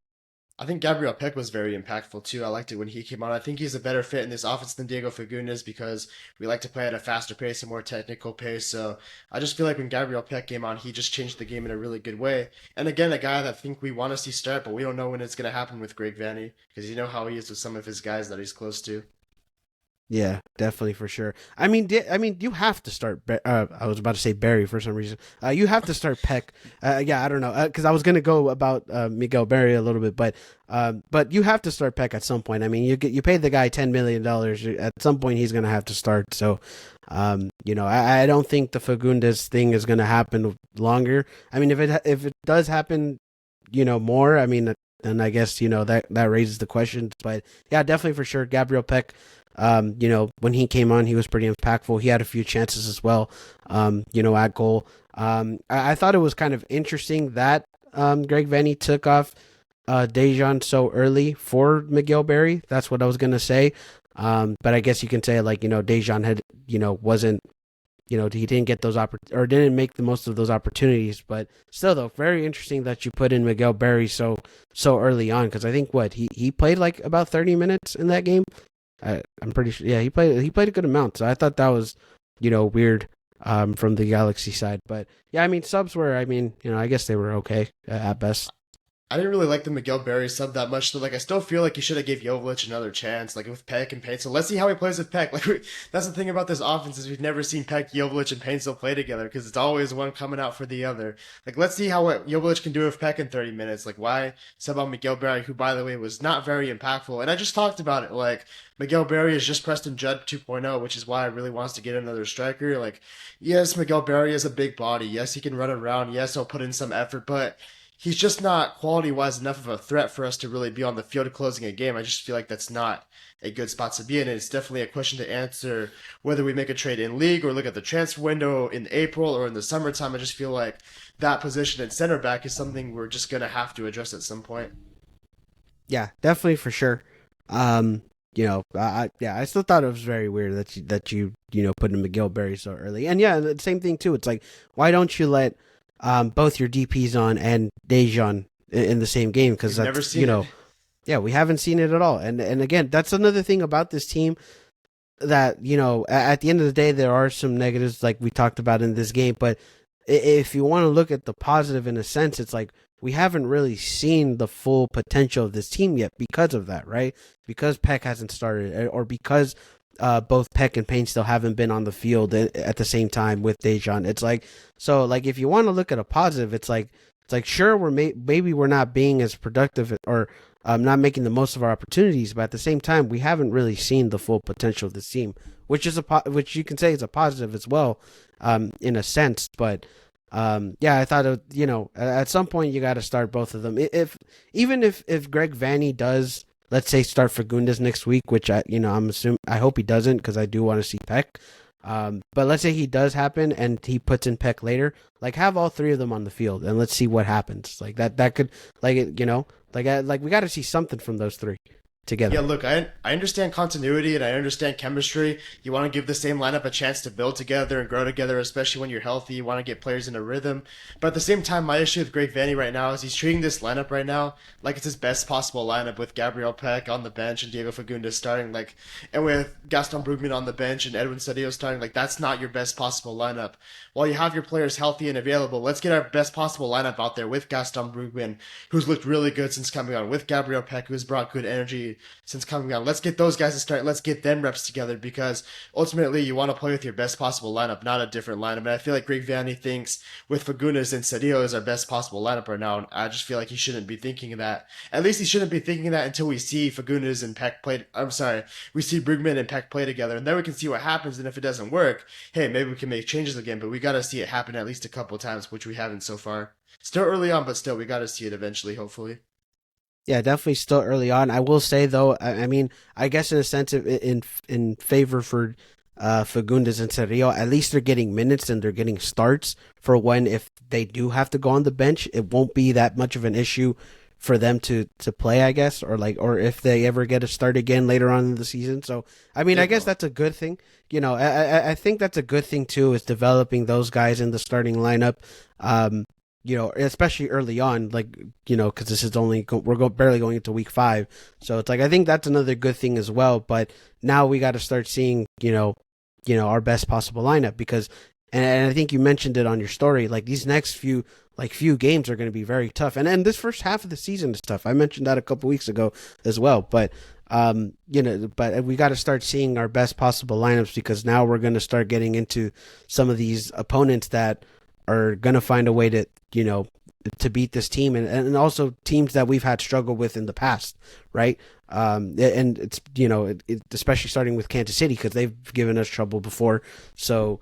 I think Gabriel Peck was very impactful too. I liked it when he came on. I think he's a better fit in this offense than Diego Fagundes because we like to play at a faster pace, a more technical pace. So I just feel like when Gabriel Peck came on, he just changed the game in a really good way. And again, a guy that I think we want to see start, but we don't know when it's going to happen with Greg Vanny because you know how he is with some of his guys that he's close to. Yeah, definitely for sure. I mean, you have to start. I was about to say Barry for some reason. You have to start Peck. Yeah, I don't know because I was gonna go about Miguel Barry a little bit, but you have to start Peck at some point. I mean, you paid the guy $10 million. At some point, he's gonna have to start. So, I don't think the Fagundes thing is gonna happen longer. I mean, if it does happen, more. I mean, then I guess that raises the questions. But yeah, definitely for sure, Gabriel Peck. When he came on, he was pretty impactful. He had a few chances as well, at goal. I thought it was kind of interesting that Greg Vanny took off Dejan so early for Miguel Berry. That's what I was going to say. But I guess you can say, like, Dejan had, wasn't, he didn't get those or didn't make the most of those opportunities. But still, though, very interesting that you put in Miguel Berry so early on, because I think he played like about 30 minutes in that game. I'm pretty sure. Yeah, he played a good amount. So I thought that was, weird from the Galaxy side. But yeah, I mean, subs were. I mean, I guess they were okay at best. I didn't really like the Miguel Berry sub that much. So like, I still feel like you should have gave Joveljic another chance, like with Peck and Paintsel. Let's see how he plays with Peck. Like that's the thing about this offense is we've never seen Peck, Joveljic, and Paintsel play together because it's always one coming out for the other. Like let's see how what Joveljic can do with Peck in 30 minutes. Like why sub out Miguel Berry, who by the way was not very impactful. And I just talked about it. Like Miguel Berry is just Preston Judd 2.0, which is why I really wants to get another striker. Like yes, Miguel Berry is a big body. Yes, he can run around. Yes, he'll put in some effort, but he's just not quality wise enough of a threat for us to really be on the field closing a game. I just feel like that's not a good spot to be in. It's definitely a question to answer whether we make a trade in league or look at the transfer window in April or in the summertime. I just feel like that position at center back is something we're just going to have to address at some point. Yeah, definitely for sure. I still thought it was very weird that you put in Miguel Berry so early. And yeah, the same thing too. It's like, why don't you let both your DPs on and Dejan in the same game? Because We've never that's seen it. yeah, we haven't seen it at all. And again, that's another thing about this team that at the end of the day there are some negatives like we talked about in this game, but if you want to look at the positive in a sense, it's like we haven't really seen the full potential of this team yet because of that, right? Because Peck hasn't started, or because both Peck and Payne still haven't been on the field at the same time with Dejan. It's like, so like if you want to look at a positive, it's like sure maybe we're not being as productive or not making the most of our opportunities. But at the same time, we haven't really seen the full potential of this team, which is which you can say is a positive as well, in a sense. But yeah, I thought at some point you got to start both of them. If even if Greg Vanny does, let's say, start Fagundes next week, which I hope he doesn't because I do want to see Peck. But let's say he does happen and he puts in Peck later, like have all three of them on the field and let's see what happens. Like that could like we got to see something from those three Yeah, together. look, I understand continuity and I understand chemistry. You want to give the same lineup a chance to build together and grow together, especially when you're healthy. You want to get players in a rhythm. But at the same time, my issue with Greg Vanny right now is he's treating this lineup right now like it's his best possible lineup with Gabriel Peck on the bench and Diego Fagundes starting, and with Gaston Brugman on the bench and Edwin Cedillo starting. Like, that's not your best possible lineup. While you have your players healthy and available, let's get our best possible lineup out there with Gaston Brugman, who's looked really good since coming on, with Gabriel Peck, who's brought good energy since coming on. Let's get those guys to start. Let's get them reps together because ultimately you want to play with your best possible lineup, not a different lineup. And I feel like Greg Vanny thinks with Fagundes and Cedillo is our best possible lineup right now. And I just feel like he shouldn't be thinking of that. At least he shouldn't be thinking that until we see Fagundes and Peck play. I'm sorry, we see Brugman and Peck play together, and then we can see what happens. And if it doesn't work, hey, maybe we can make changes again. But we got to see it happen at least a couple times, which we haven't so far. Still early on, but still we got to see it eventually, hopefully. Yeah, definitely still early on. I will say though, I mean, I guess in a sense, in favor for Fagundes and Cerrillo, at least they're getting minutes and they're getting starts for when if they do have to go on the bench, it won't be that much of an issue for them to play, I guess, or if they ever get a start again later on in the season. So I mean, I guess that's a good thing. I think that's a good thing too, is developing those guys in the starting lineup. Um, especially early on, because this is barely going into week 5, so it's like I think that's another good thing as well. But now we got to start seeing, our best possible lineup because, and I think you mentioned it on your story, like these next few games are going to be very tough, and this first half of the season is tough. I mentioned that a couple weeks ago as well, but but we got to start seeing our best possible lineups because now we're going to start getting into some of these opponents that are going to find a way to beat this team and also teams that we've had struggle with in the past, right? And it's, especially starting with Kansas City because they've given us trouble before. So,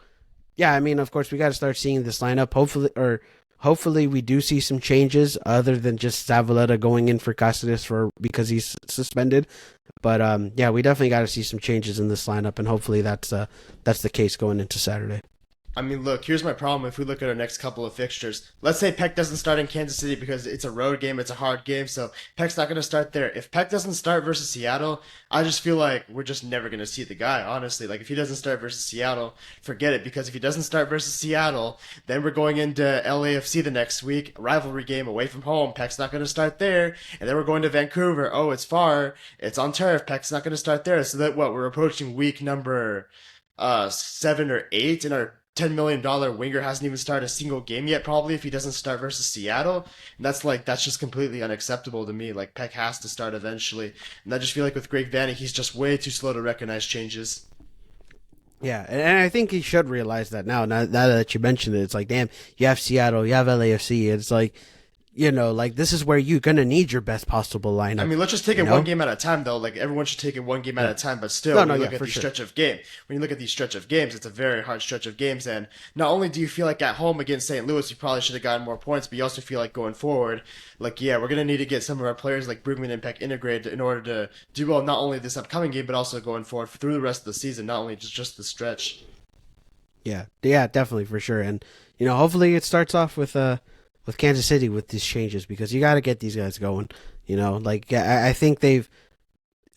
yeah, I mean, of course, we got to start seeing this lineup. Hopefully we do see some changes other than just Zavaleta going in for Cáceres because he's suspended. But yeah, we definitely got to see some changes in this lineup, and hopefully that's the case going into Saturday. I mean, look, here's my problem if we look at our next couple of fixtures. Let's say Peck doesn't start in Kansas City because it's a road game, it's a hard game, so Peck's not going to start there. If Peck doesn't start versus Seattle, I just feel like we're just never going to see the guy, honestly. Like, if he doesn't start versus Seattle, forget it, because if he doesn't start versus Seattle, then we're going into LAFC the next week, rivalry game away from home. Peck's not going to start there, and then we're going to Vancouver. Oh, it's far, it's on turf. Peck's not going to start there. So that we're approaching week number 7 or 8, and our $10 million winger hasn't even started a single game yet, probably, if he doesn't start versus Seattle. And that's just completely unacceptable to me. Like, Peck has to start eventually. And I just feel like with Greg Vanny, he's just way too slow to recognize changes. Yeah, and I think he should realize that now that you mentioned it. It's like, damn, you have Seattle, you have LAFC. It's like, like this is where you're going to need your best possible lineup. I mean, let's just take it one game at a time, though. Like, everyone should take it one game at a time, but still, when you look at the stretch of game, when you look at these stretch of games, it's a very hard stretch of games. And not only do you feel like at home against St. Louis, you probably should have gotten more points, but you also feel like going forward, like, yeah, we're going to need to get some of our players like Brugman and Peck integrated in order to do well, not only this upcoming game, but also going forward through the rest of the season, not only just the stretch. Yeah, definitely for sure. And hopefully it starts off with Kansas City with these changes because you got to get these guys going. I think they've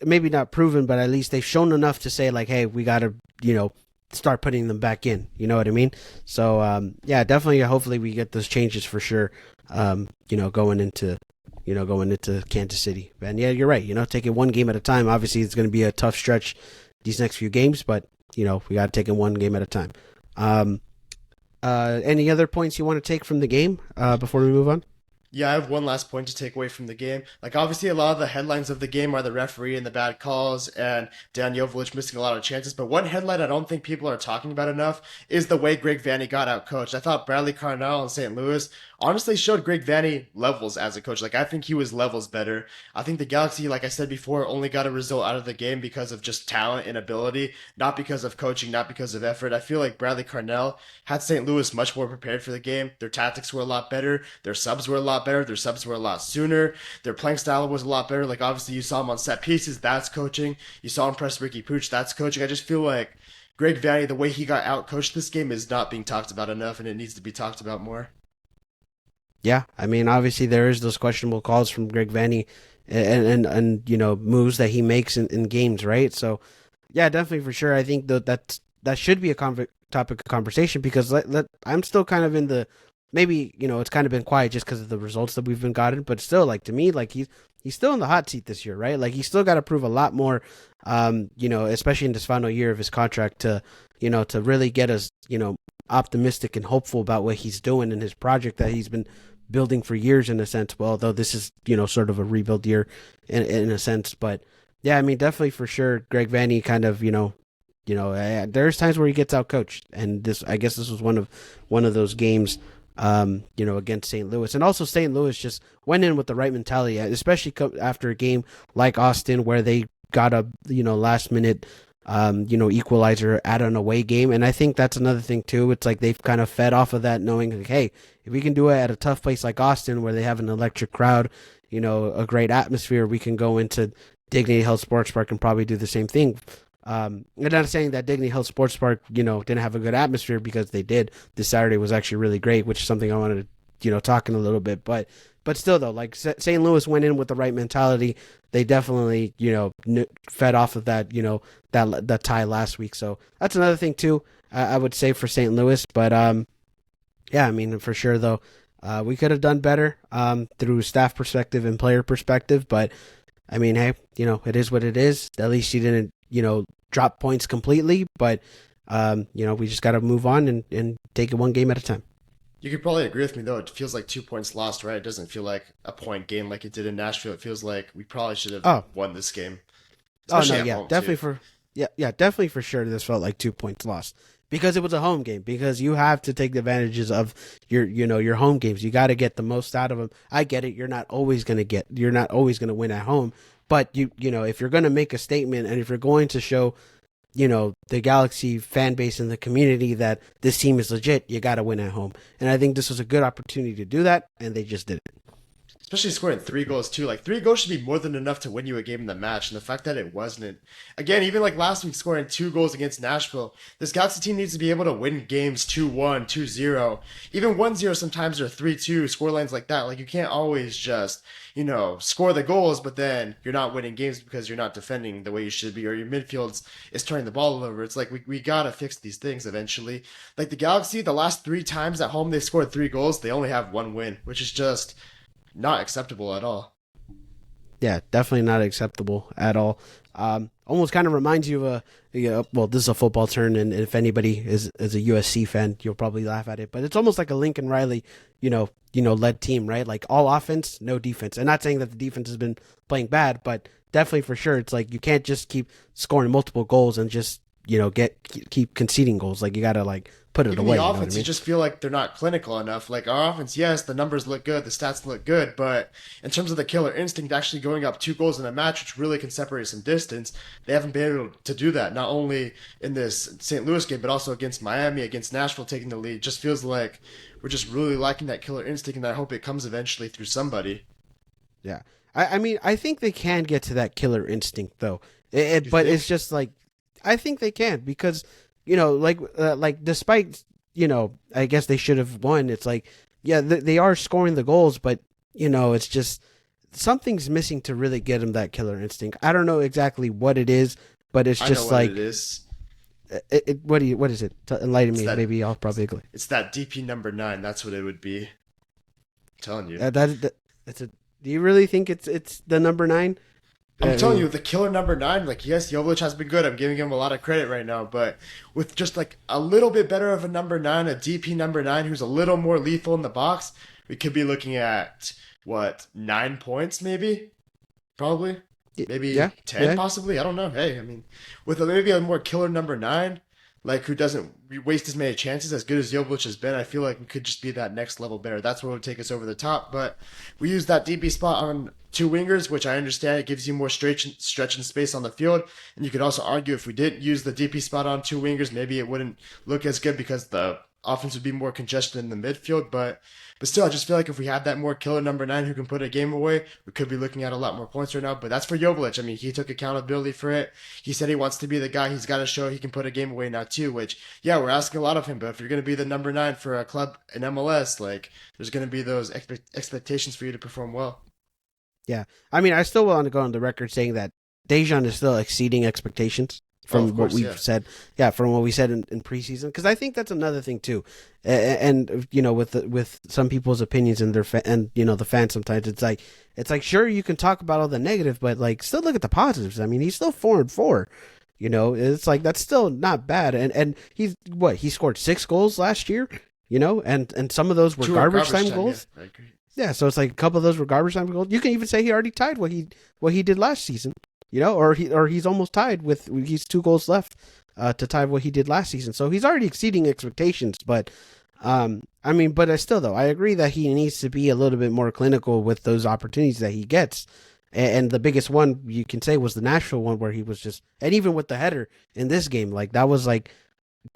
maybe not proven, but at least they've shown enough to say like, hey, we got to start putting them back in. You know what I mean? So yeah, definitely. Hopefully we get those changes for sure. Going into Kansas City. And yeah, you're right. Take it one game at a time. Obviously, it's going to be a tough stretch these next few games, but we got to take it one game at a time. Any other points you want to take from the game before we move on? Yeah, I have one last point to take away from the game. Like, obviously, a lot of the headlines of the game are the referee and the bad calls and Dan Jovic missing a lot of chances. But one headline I don't think people are talking about enough is the way Greg Vanny got out coached. I thought Bradley Carnell in St. Louis honestly showed Greg Vanney levels as a coach. Like I think he was levels better. I think the Galaxy, like I said before, only got a result out of the game because of just talent and ability, not because of coaching, not because of effort. I feel like Bradley Carnell had St. Louis much more prepared for the game. Their tactics were a lot better. Their subs were a lot better. Their subs were a lot sooner. Their playing style was a lot better. Like obviously you saw him on set pieces. That's coaching. You saw him press Ricky Pooch. That's coaching. I just feel like Greg Vanney, the way he got out coached this game is not being talked about enough, and it needs to be talked about more. Yeah, I mean, obviously there is those questionable calls from Greg Vanny, and moves that he makes in games, right? So yeah, definitely for sure. I think that should be a topic of conversation because I'm still kind of in the maybe it's kind of been quiet just because of the results that we've been gotten, but still like to me like he's still in the hot seat this year, right? Like he's still got to prove a lot more, especially in this final year of his contract to really get us optimistic and hopeful about what he's doing in his project that he's been building for years in a sense. Well, though this is sort of a rebuild year in a sense, but yeah, I mean definitely for sure, Greg Vanny kind of there's times where he gets out coached, and I guess this was one of those games, against St. Louis, and also St. Louis just went in with the right mentality, especially after a game like Austin where they got a last minute equalizer at an away game. And I think that's another thing too. It's like they've kind of fed off of that, knowing like, hey, if we can do it at a tough place like Austin where they have an electric crowd, a great atmosphere, we can go into Dignity Health Sports Park and probably do the same thing. I'm not saying that Dignity Health Sports Park, didn't have a good atmosphere, because they did. This Saturday was actually really great, which is something I wanted to, talk in a little bit. But still, though, like St. Louis went in with the right mentality. They definitely, fed off of that, that tie last week. So that's another thing too. I would say for St. Louis, but yeah, I mean for sure though, we could have done better through staff perspective and player perspective. But I mean, hey, it is what it is. At least you didn't, drop points completely. But we just got to move on and take it one game at a time. You could probably agree with me though. It feels like 2 points lost, right? It doesn't feel like a point game like it did in Nashville. It feels like we probably should have Oh, won this game, oh no, especially at yeah, home definitely too. for yeah, definitely for sure. This felt like 2 points lost because it was a home game. Because you have to take the advantages of your home games. You got to get the most out of them. I get it. You're not always gonna win at home. But if you're gonna make a statement and if you're going to show the Galaxy fan base and the community that this team is legit, you got to win at home. And I think this was a good opportunity to do that, and they just did it. Especially scoring 3 goals too. Like 3 goals should be more than enough to win you a game in the match, and the fact that it wasn't. Again, even like last week scoring 2 goals against Nashville, this Galaxy team needs to be able to win games 2-1, 2-0, even 1-0 sometimes, or 3-2, score lines like that. Like you can't always just, score the goals, but then you're not winning games because you're not defending the way you should be, or your midfield is turning the ball over. It's like we gotta fix these things eventually. Like the Galaxy, the last 3 times at home they scored 3 goals, they only have one win, which is just not acceptable at all. Yeah, definitely not acceptable at all. Almost kind of reminds you of well, this is a football turn, and if anybody is a USC fan, you'll probably laugh at it. But it's almost like a Lincoln Riley, led team, right? Like all offense, no defense. And not saying that the defense has been playing bad, but definitely for sure, it's like you can't just keep scoring multiple goals and just keep conceding goals. Like you got to like put it Even away. the You know what I offense, you mean? just feel like they're not clinical enough. Like our offense, yes, the numbers look good, the stats look good, but in terms of the killer instinct, actually going up 2 goals in a match, which really can separate some distance, they haven't been able to do that. Not only in this St. Louis game, but also against Miami, against Nashville, taking the lead. Just feels like we're just really lacking that killer instinct, and I hope it comes eventually through somebody. Yeah. I mean, I think they can get to that killer instinct though. You But it's think? just like, I think they can because, like despite, I guess they should have won. It's like, yeah, they are scoring the goals, but, it's just something's missing to really get them that killer instinct. I don't know exactly what it is, but it's I know just what it like, is. what is it? Enlighten It's me. that Maybe I'll probably agree. it's that DP number 9. That's what it would be. I'm telling you. That's a, do you really think it's the number nine? I'm I telling you, mean, the killer number 9, like, yes, Jovic has been good. I'm giving him a lot of credit right now, but with just like a little bit better of a number 9, a DP number 9 who's a little more lethal in the box, we could be looking at what, 9 points maybe? Probably. Maybe yeah, 10 yeah. possibly. I don't know. Hey, I mean, with maybe a more killer number 9, like who doesn't waste as many chances, as good as Jovic has been, I feel like we could just be that next level better. That's what would take us over the top. But we use that DB spot on two wingers, which I understand it gives you more stretch and space on the field. And you could also argue if we didn't use the DP spot on two wingers, maybe it wouldn't look as good because the offense would be more congested in the midfield. But still, I just feel like if we had that more killer number nine who can put a game away, we could be looking at a lot more points right now. But that's for Jovic. I mean, he took accountability for it. He said he wants to be the guy. He's got to show he can put a game away now too. Which, yeah, we're asking a lot of him. But if you're going to be the number nine for a club in MLS, like there's going to be those expectations for you to perform well. Yeah, I mean, I still want to go on the record saying that Dejan is still exceeding expectations from Of course, what we've yeah. said. Yeah, from what we said in preseason, because I think that's another thing too. And you know, with some people's opinions and and you know the fans sometimes it's like sure you can talk about all the negative, but like still look at the positives. I mean, he's still 4-4. You know, it's like that's still not bad. And he scored 6 goals last year. You know, and some of those were True, garbage time goals. Yeah, I agree. Yeah, so it's like a couple of those were garbage time goals. You can even say he already tied what he did last season, you know, or he's almost tied with he's 2 goals left to tie what he did last season. So he's already exceeding expectations. But I mean, but I still though I agree that he needs to be a little bit more clinical with those opportunities that he gets. And the biggest one you can say was the Nashville one where he was just, and even with the header in this game, like that was like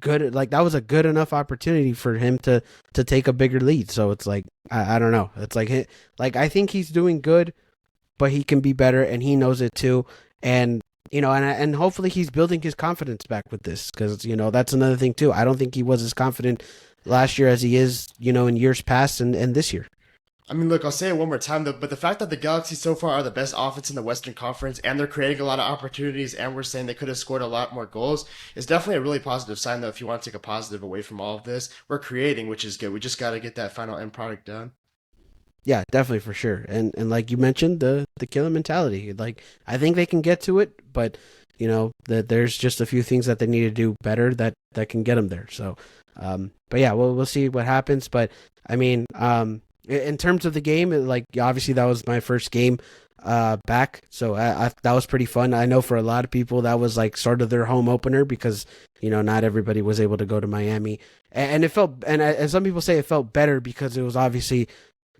good, like that was a good enough opportunity for him to take a bigger lead. So it's like I don't know, it's like I think he's doing good, but he can be better, and he knows it too. And you know, and hopefully he's building his confidence back with this, because you know that's another thing too. I don't think he was as confident last year as he is, you know, in years past and this year. I mean, look, I'll say it one more time though, but the fact that the Galaxy so far are the best offense in the Western Conference and they're creating a lot of opportunities and we're saying they could have scored a lot more goals is definitely a really positive sign though. If you want to take a positive away from all of this, we're creating, which is good. We just got to get that final end product done. Yeah, definitely for sure. And like you mentioned, the killer mentality. Like I think they can get to it, but you know that there's just a few things that they need to do better that can get them there. So, but yeah, we'll see what happens. But I mean, in terms of the game, like obviously that was my first game back, so that was pretty fun. I know for a lot of people that was like sort of their home opener because you know not everybody was able to go to Miami, and it felt and some people say it felt better because it was obviously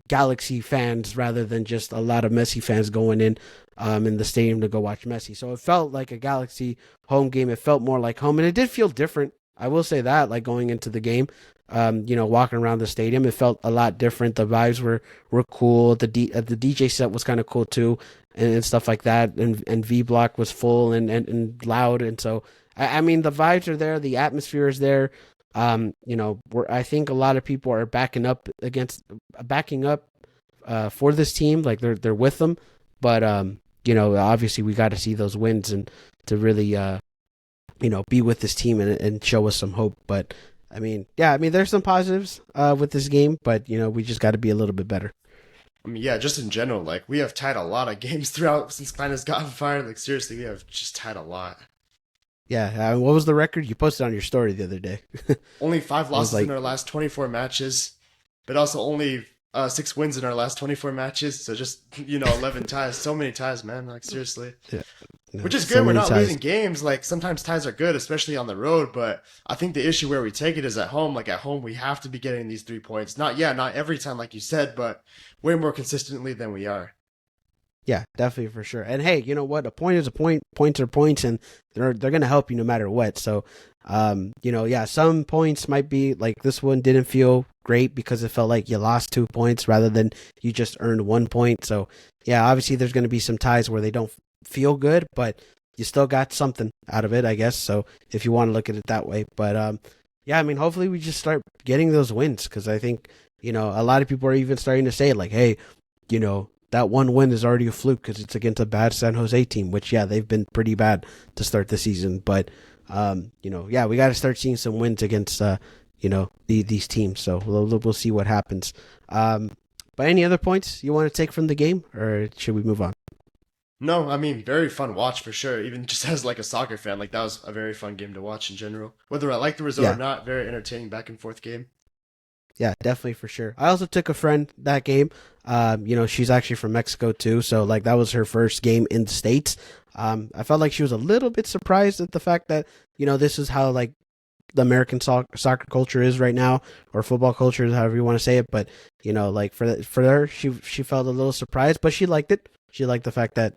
Galaxy fans rather than just a lot of Messi fans going in the stadium to go watch Messi. So it felt like a Galaxy home game. It felt more like home, and it did feel different. I will say that, like going into the game, you know, walking around the stadium, it felt a lot different. The vibes were cool. The DJ set was kind of cool too, and stuff like that. And V Block was full and loud, and so I mean the vibes are there, the atmosphere is there. You know, I think a lot of people are backing up for this team, like they're with them. But you know, obviously we got to see those wins and to really you know be with this team and show us some hope. But I mean, yeah, I mean there's some positives with this game, but you know we just got to be a little bit better. I mean, yeah, just in general, like we have tied a lot of games throughout since Klein has gotten fired. Like seriously, we have just tied a lot. Yeah, what was the record you posted on your story the other day? Only 5 losses like, in our last 24 matches, but also only 6 wins in our last 24 matches. So just, you know, 11 ties. So many ties, man. Like, seriously. yeah, no, Which is so good. We're many not ties. losing games. Like, sometimes ties are good, especially on the road. But I think the issue where we take it is at home. Like, at home, we have to be getting these 3 points. Not every time, like you said, but way more consistently than we are. Yeah, definitely for sure. And hey, you know what? A point is a point. Points are points, and they're gonna help you no matter what. So, you know, yeah, some points might be like this one didn't feel great because it felt like you lost 2 points rather than you just earned 1 point. So, yeah, obviously there's gonna be some ties where they don't feel good, but you still got something out of it, I guess. So if you want to look at it that way, but yeah, I mean, hopefully we just start getting those wins because I think you know a lot of people are even starting to say like, hey, you know. That one win is already a fluke because it's against a bad San Jose team, which, yeah, they've been pretty bad to start the season. But, you know, yeah, we got to start seeing some wins against, you know, these teams. So we'll see what happens. But any other points you want to take from the game, or should we move on? No, I mean, very fun watch for sure. Even just as like a soccer fan, like that was a very fun game to watch in general. Whether I like the result Yeah. or not, very entertaining back and forth game. Yeah, definitely for sure. I also took a friend that game. You know, she's actually from Mexico too, so like that was her first game in the States. I felt like she was a little bit surprised at the fact that you know this is how like the American soccer culture is right now, or football culture, however you want to say it. But like for her, she felt a little surprised, but she liked it. She liked the fact that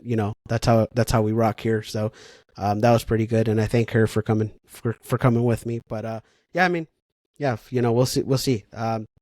that's how we rock here. So that was pretty good, and I thank her for coming with me. But yeah, I mean, yeah, we'll see.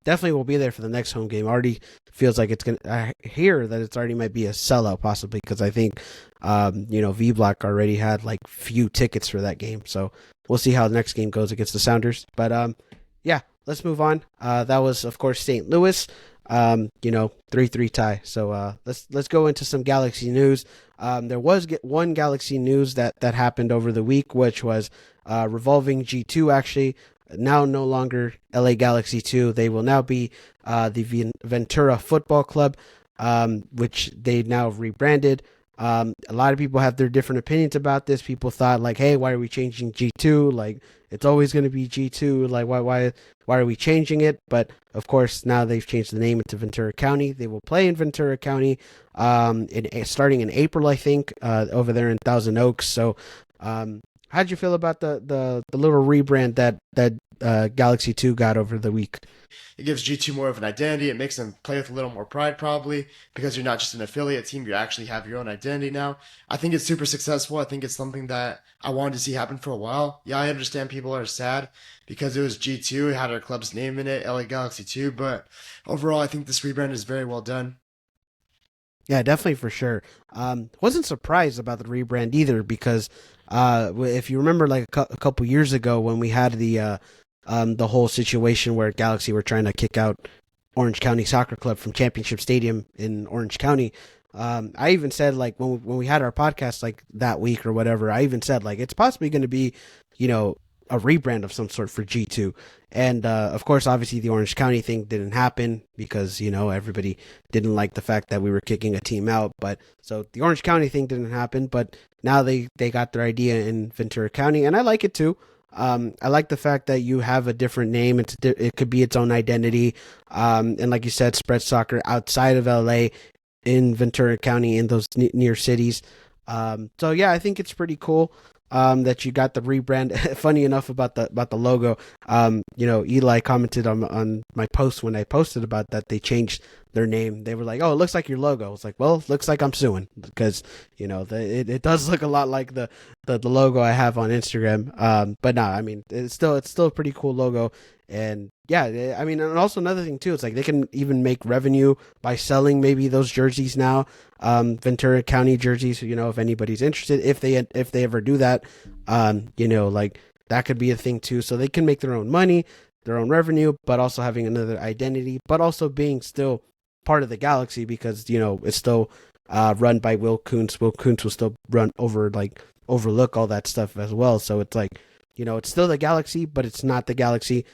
Definitely will be there for the next home game. Already feels like it's gonna. I hear that it's already might be a sellout possibly because I think, V Block already had like few tickets for that game. So we'll see how the next game goes against the Sounders. But yeah, let's move on. That was of course St. Louis. 3-3 tie. So let's go into some Galaxy news. There was one Galaxy news that happened over the week, which was revolving G2 actually. Now no longer LA Galaxy 2. They will now be the Ventura Football Club, which they now rebranded. A lot of people have their different opinions about this. People thought like, hey, why are we changing G2? Like, it's always going to be G2. Like, why are we changing it? But of course, now they've changed the name into Ventura County. They will play in Ventura County, starting in April, I think, over there in Thousand Oaks. So, how'd you feel about the little rebrand that Galaxy 2 got over the week? It gives G2 more of an identity. It makes them play with a little more pride, probably, because you're not just an affiliate team. You actually have your own identity now. I think it's super successful. I think it's something that I wanted to see happen for a while. Yeah, I understand people are sad because it was G2. It had our club's name in it, LA Galaxy 2. But overall, I think this rebrand is very well done. Yeah, definitely for sure. Wasn't surprised about the rebrand either because if you remember, like a couple years ago when we had the whole situation where Galaxy were trying to kick out Orange County Soccer Club from Championship Stadium in Orange County. I even said like when we had our podcast like that week or whatever, I even said like it's possibly going to be, a rebrand of some sort for G2. And of course, obviously the Orange County thing didn't happen because, everybody didn't like the fact that we were kicking a team out. But so the Orange County thing didn't happen, but now they got their idea in Ventura County, and I like it too. I like the fact that you have a different name. It could be its own identity. And like you said, spread soccer outside of LA in Ventura County in those near cities. So yeah, I think it's pretty cool. That you got the rebrand. Funny enough about the logo. Eli commented on my post when I posted about that they changed their name. They were like, "Oh, it looks like your logo." I was like, "Well, it looks like I'm suing because it does look a lot like the logo I have on Instagram." But no, I mean it's still a pretty cool logo. And yeah, I mean, and also another thing too, it's like they can even make revenue by selling maybe those jerseys now, Ventura County jerseys. If anybody's interested, if they ever do that, like that could be a thing too. So they can make their own money, their own revenue, but also having another identity, but also being still part of the Galaxy because it's still run by Will Kuntz. Will Kuntz will still overlook all that stuff as well. So it's like it's still the Galaxy, but it's not the Galaxy.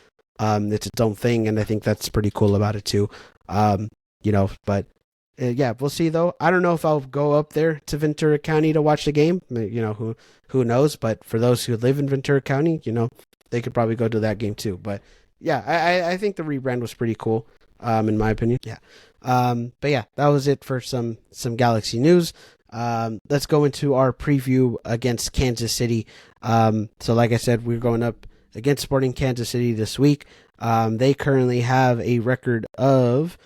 It's its own thing, and I think that's pretty cool about it too. But yeah, we'll see though. I don't know if I'll go up there to Ventura County to watch the game. Who knows? But for those who live in Ventura County, they could probably go to that game too. But yeah, I think the rebrand was pretty cool, in my opinion. Yeah. But yeah, that was it for some Galaxy news. Let's go into our preview against Kansas City. So like I said, we're going up against Sporting Kansas City this week. They currently have a record of,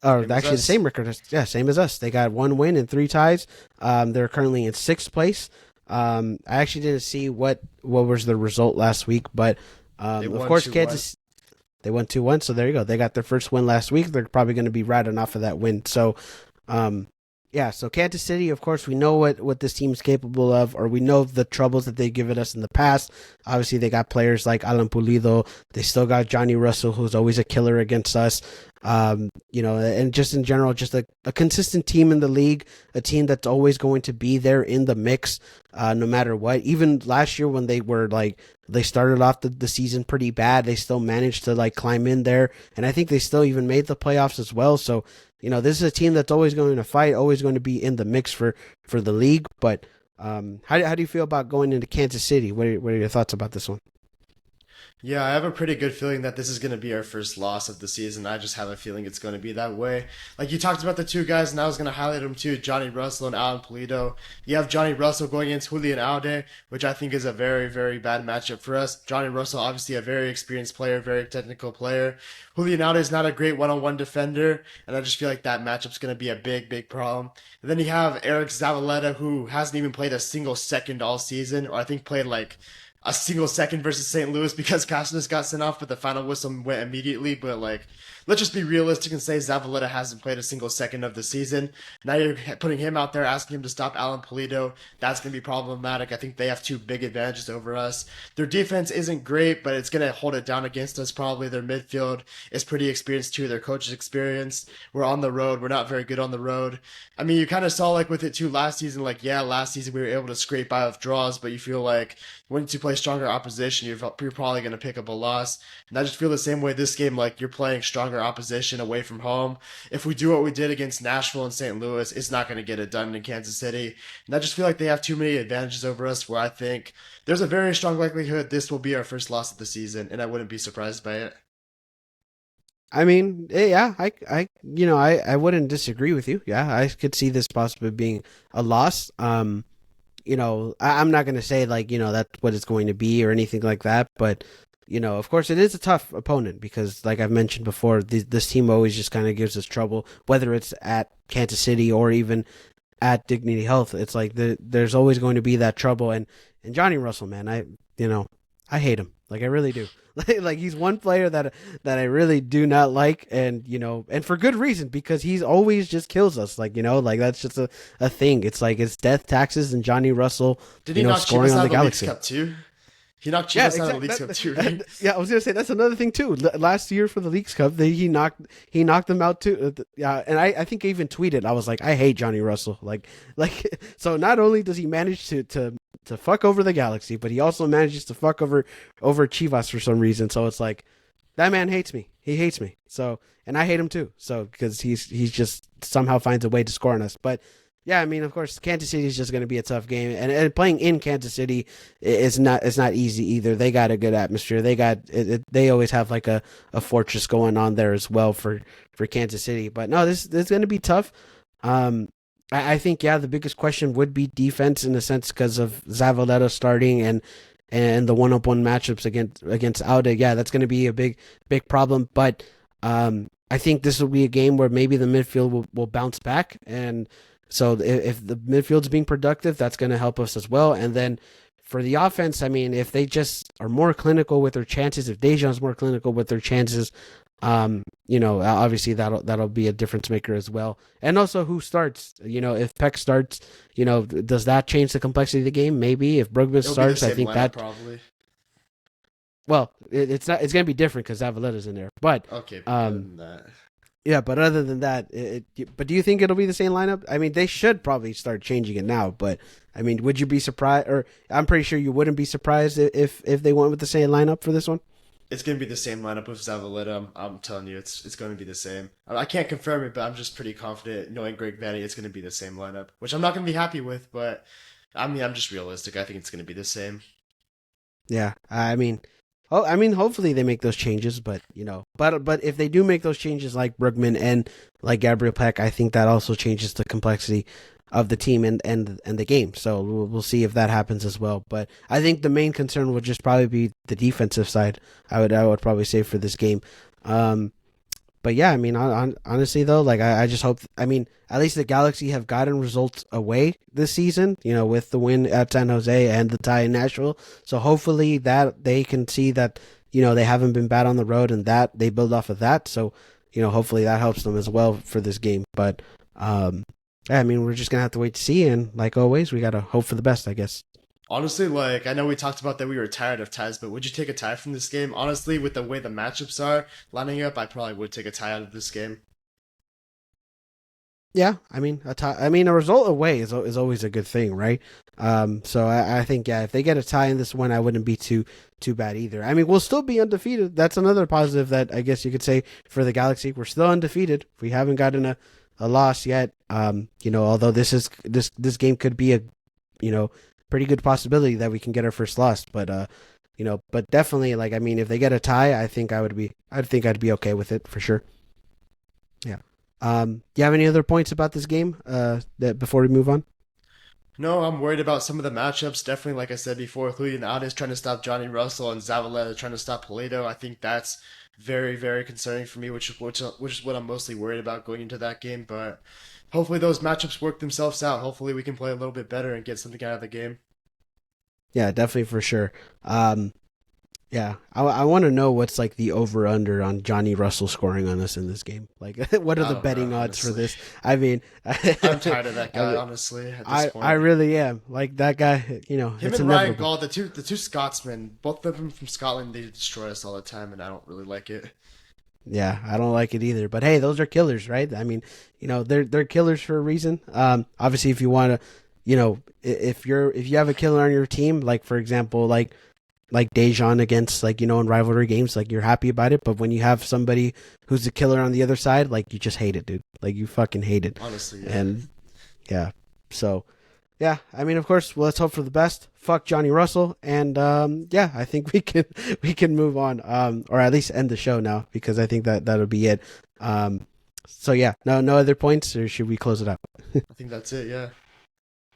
the same record. Yeah, same as us. They got 1 win and 3 ties. They're currently in 6th place. I actually didn't see what was the result last week, but of course Kansas. They won 2-1, so there you go. They got their first win last week. They're probably going to be riding off of that win. So, yeah, so Kansas City, of course, we know what this team is capable of, or we know the troubles that they've given us in the past. Obviously, they got players like Alan Pulido. They still got Johnny Russell, who's always a killer against us. And just in general, just a consistent team in the league, a team that's always going to be there in the mix, no matter what. Even last year when they started off the season pretty bad, they still managed to climb in there, and I think they still even made the playoffs as well. So, this is a team that's always going to fight, always going to be in the mix for the league. But how do you feel about going into Kansas City? What are your thoughts about this one? Yeah, I have a pretty good feeling that this is going to be our first loss of the season. I just have a feeling it's going to be that way. Like you talked about the two guys, and I was going to highlight them too, Johnny Russell and Alan Pulido. You have Johnny Russell going against Julian Alde, which I think is a very, very bad matchup for us. Johnny Russell, obviously a very experienced player, very technical player. Julian Alde is not a great one-on-one defender, and I just feel like that matchup's going to be a big, big problem. And then you have Eric Zavaleta, who hasn't even played a single second all season, or I think played like a single second versus St. Louis because Cassius got sent off, but the final whistle went immediately. But like, let's just be realistic and say Zavaleta hasn't played a single second of the season. Now you're putting him out there, asking him to stop Alan Pulido. That's going to be problematic. I think they have two big advantages over us. Their defense isn't great, but it's going to hold it down against us probably. Their midfield is pretty experienced too. Their coach is experienced. We're on the road. We're not very good on the road. I mean, you kind of saw like with it too last season. Like, yeah, last season we were able to scrape by with draws, but you feel like once you play stronger opposition, you're probably going to pick up a loss. And I just feel the same way this game. Like you're playing stronger opposition away from home. If we do what we did against Nashville and St. Louis, it's not going to get it done in Kansas City. And I just feel like they have too many advantages over us. Where I think there's a very strong likelihood this will be our first loss of the season, and I wouldn't be surprised by it. I mean, yeah, I wouldn't disagree with you. Yeah, I could see this possibly being a loss. I'm not going to say like, that's what it's going to be or anything like that. But, of course it is a tough opponent because like I've mentioned before, this team always just kind of gives us trouble, whether it's at Kansas City or even at Dignity Health. It's like there's always going to be that trouble. And Johnny Russell, man, I hate him. Like I really do. Like he's one player that I really do not like, and for good reason because he's always just kills us. Like like that's just a thing. It's like it's death, taxes, and Johnny Russell, Did he knock scoring Chivas on out the of the Leagues Galaxy. Cup too? He knocked Yeah, Chivas out of the Leagues exactly. Cup too, right? Yeah, I was gonna say that's another thing too. Last year for the Leagues Cup, he knocked them out too. Yeah, and I think I even tweeted. I was like, I hate Johnny Russell. Like so. Not only does he manage to fuck over the Galaxy, but he also manages to fuck over Chivas for some reason. So it's like that man hates me. He hates me. So and I hate him too. So because he's just somehow finds a way to score on us, but. Yeah, I mean, of course, Kansas City is just going to be a tough game, and playing in Kansas City is not it's not easy either. They got a good atmosphere. They always have like a fortress going on there as well for Kansas City. But no, this is going to be tough. I think the biggest question would be defense in a sense because of Zavaleta starting and the one-up-one matchups against Auda. Yeah, that's going to be a big problem. But I think this will be a game where maybe the midfield will bounce back and. So if the midfield's being productive, that's going to help us as well. And then for the offense, I mean, if they just are more clinical with their chances, if Dejan's more clinical with their chances, obviously that'll be a difference maker as well. And also who starts, if Peck starts, does that change the complexity of the game? Maybe if Brugman starts, I think that probably. well, it's not. It's going to be different because Zavaleta's in there. But Okay, but other than that. yeah, but other than that, but do you think it'll be the same lineup? I mean, they should probably start changing it now. But I mean, would you be surprised? Or I'm pretty sure you wouldn't be surprised if they went with the same lineup for this one. It's going to be the same lineup with Zavaleta. I'm telling you, it's going to be the same. I can't confirm it, but I'm just pretty confident, knowing Greg Vanny, it's going to be the same lineup, which I'm not going to be happy with, but I mean, I'm just realistic. I think it's going to be the same. Yeah, I mean, hopefully they make those changes, but but if they do make those changes like Brugman and like Gabriel Peck, I think that also changes the complexity of the team and the game. So we'll see if that happens as well. But I think the main concern would just probably be the defensive side. I would probably say for this game. But yeah, I mean, honestly though, like I just hope. I mean, at least the Galaxy have gotten results away this season. With the win at San Jose and the tie in Nashville. So hopefully that they can see that they haven't been bad on the road and that they build off of that. So hopefully that helps them as well for this game. But yeah, I mean, we're just gonna have to wait to see, and like always, we gotta hope for the best, I guess. Honestly, like, I know we talked about that we were tired of ties, but would you take a tie from this game? Honestly, with the way the matchups are lining up, I probably would take a tie out of this game. Yeah, I mean, a tie. I mean, a result away is always a good thing, right? So I think if they get a tie in this one, I wouldn't be too bad either. I mean, we'll still be undefeated. That's another positive that I guess you could say for the Galaxy. We're still undefeated. We haven't gotten a loss yet. Although this game could be a pretty good possibility that we can get our first loss. But But definitely, like, I mean, if they get a tie, I'd be okay with it for sure. Yeah. Do you have any other points about this game? That before we move on? No, I'm worried about some of the matchups. Definitely, like I said before, Julian Alves trying to stop Johnny Russell and Zavaleta trying to stop Polito. I think that's very, very concerning for me, which is what I'm mostly worried about going into that game. But hopefully, those matchups work themselves out. Hopefully, we can play a little bit better and get something out of the game. Yeah, definitely for sure. Yeah, I want to know what's like the over under on Johnny Russell scoring on us in this game. Like, what are I the don't know, betting odds for honestly. this? I mean, I'm tired of that I, guy, re- honestly. At this I point, really am. Like that guy, him it's and Ryan inevitable. Gall, the two Scotsmen, both of them from Scotland, they destroy us all the time, and I don't really like it. Yeah, I don't like it either. But hey, those are killers, right? I mean, they're killers for a reason. Obviously, if you want to, if you have a killer on your team, like for example, like Dejan against like in rivalry games, like you're happy about it. But when you have somebody who's a killer on the other side, like you just hate it, dude. Like you fucking hate it. Honestly, yeah. And yeah, so yeah, I mean, of course, well, let's hope for the best. Fuck Johnny Russell, and yeah, I think we can move on, or at least end the show now because I think that'll be it. So yeah, no other points, or should we close it out? I think that's it. Yeah.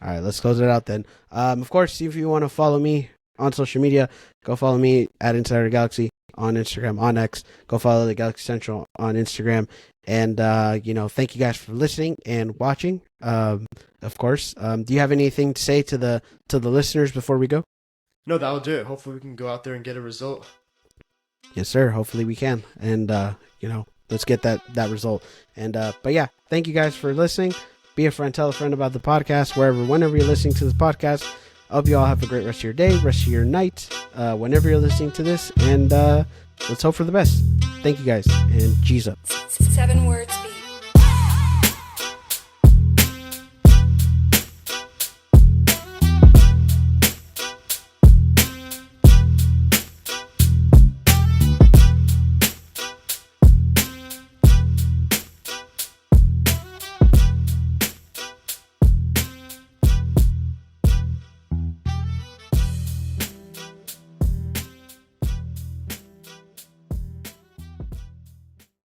All right, let's close it out then. Of course, if you want to follow me on social media, go follow me at Insider Galaxy on Instagram, on X. Go follow the Galaxy Central on Instagram. And, thank you guys for listening and watching. Of course. Do you have anything to say to the listeners before we go? No, that'll do it. Hopefully, we can go out there and get a result. Yes, sir. Hopefully we can. And, let's get that result. And, but yeah, thank you guys for listening. Be a friend, tell a friend about the podcast, whenever you're listening to this podcast. I hope you all have a great rest of your day, rest of your night, whenever you're listening to this. And let's hope for the best. Thank you guys. And G's up. 7 words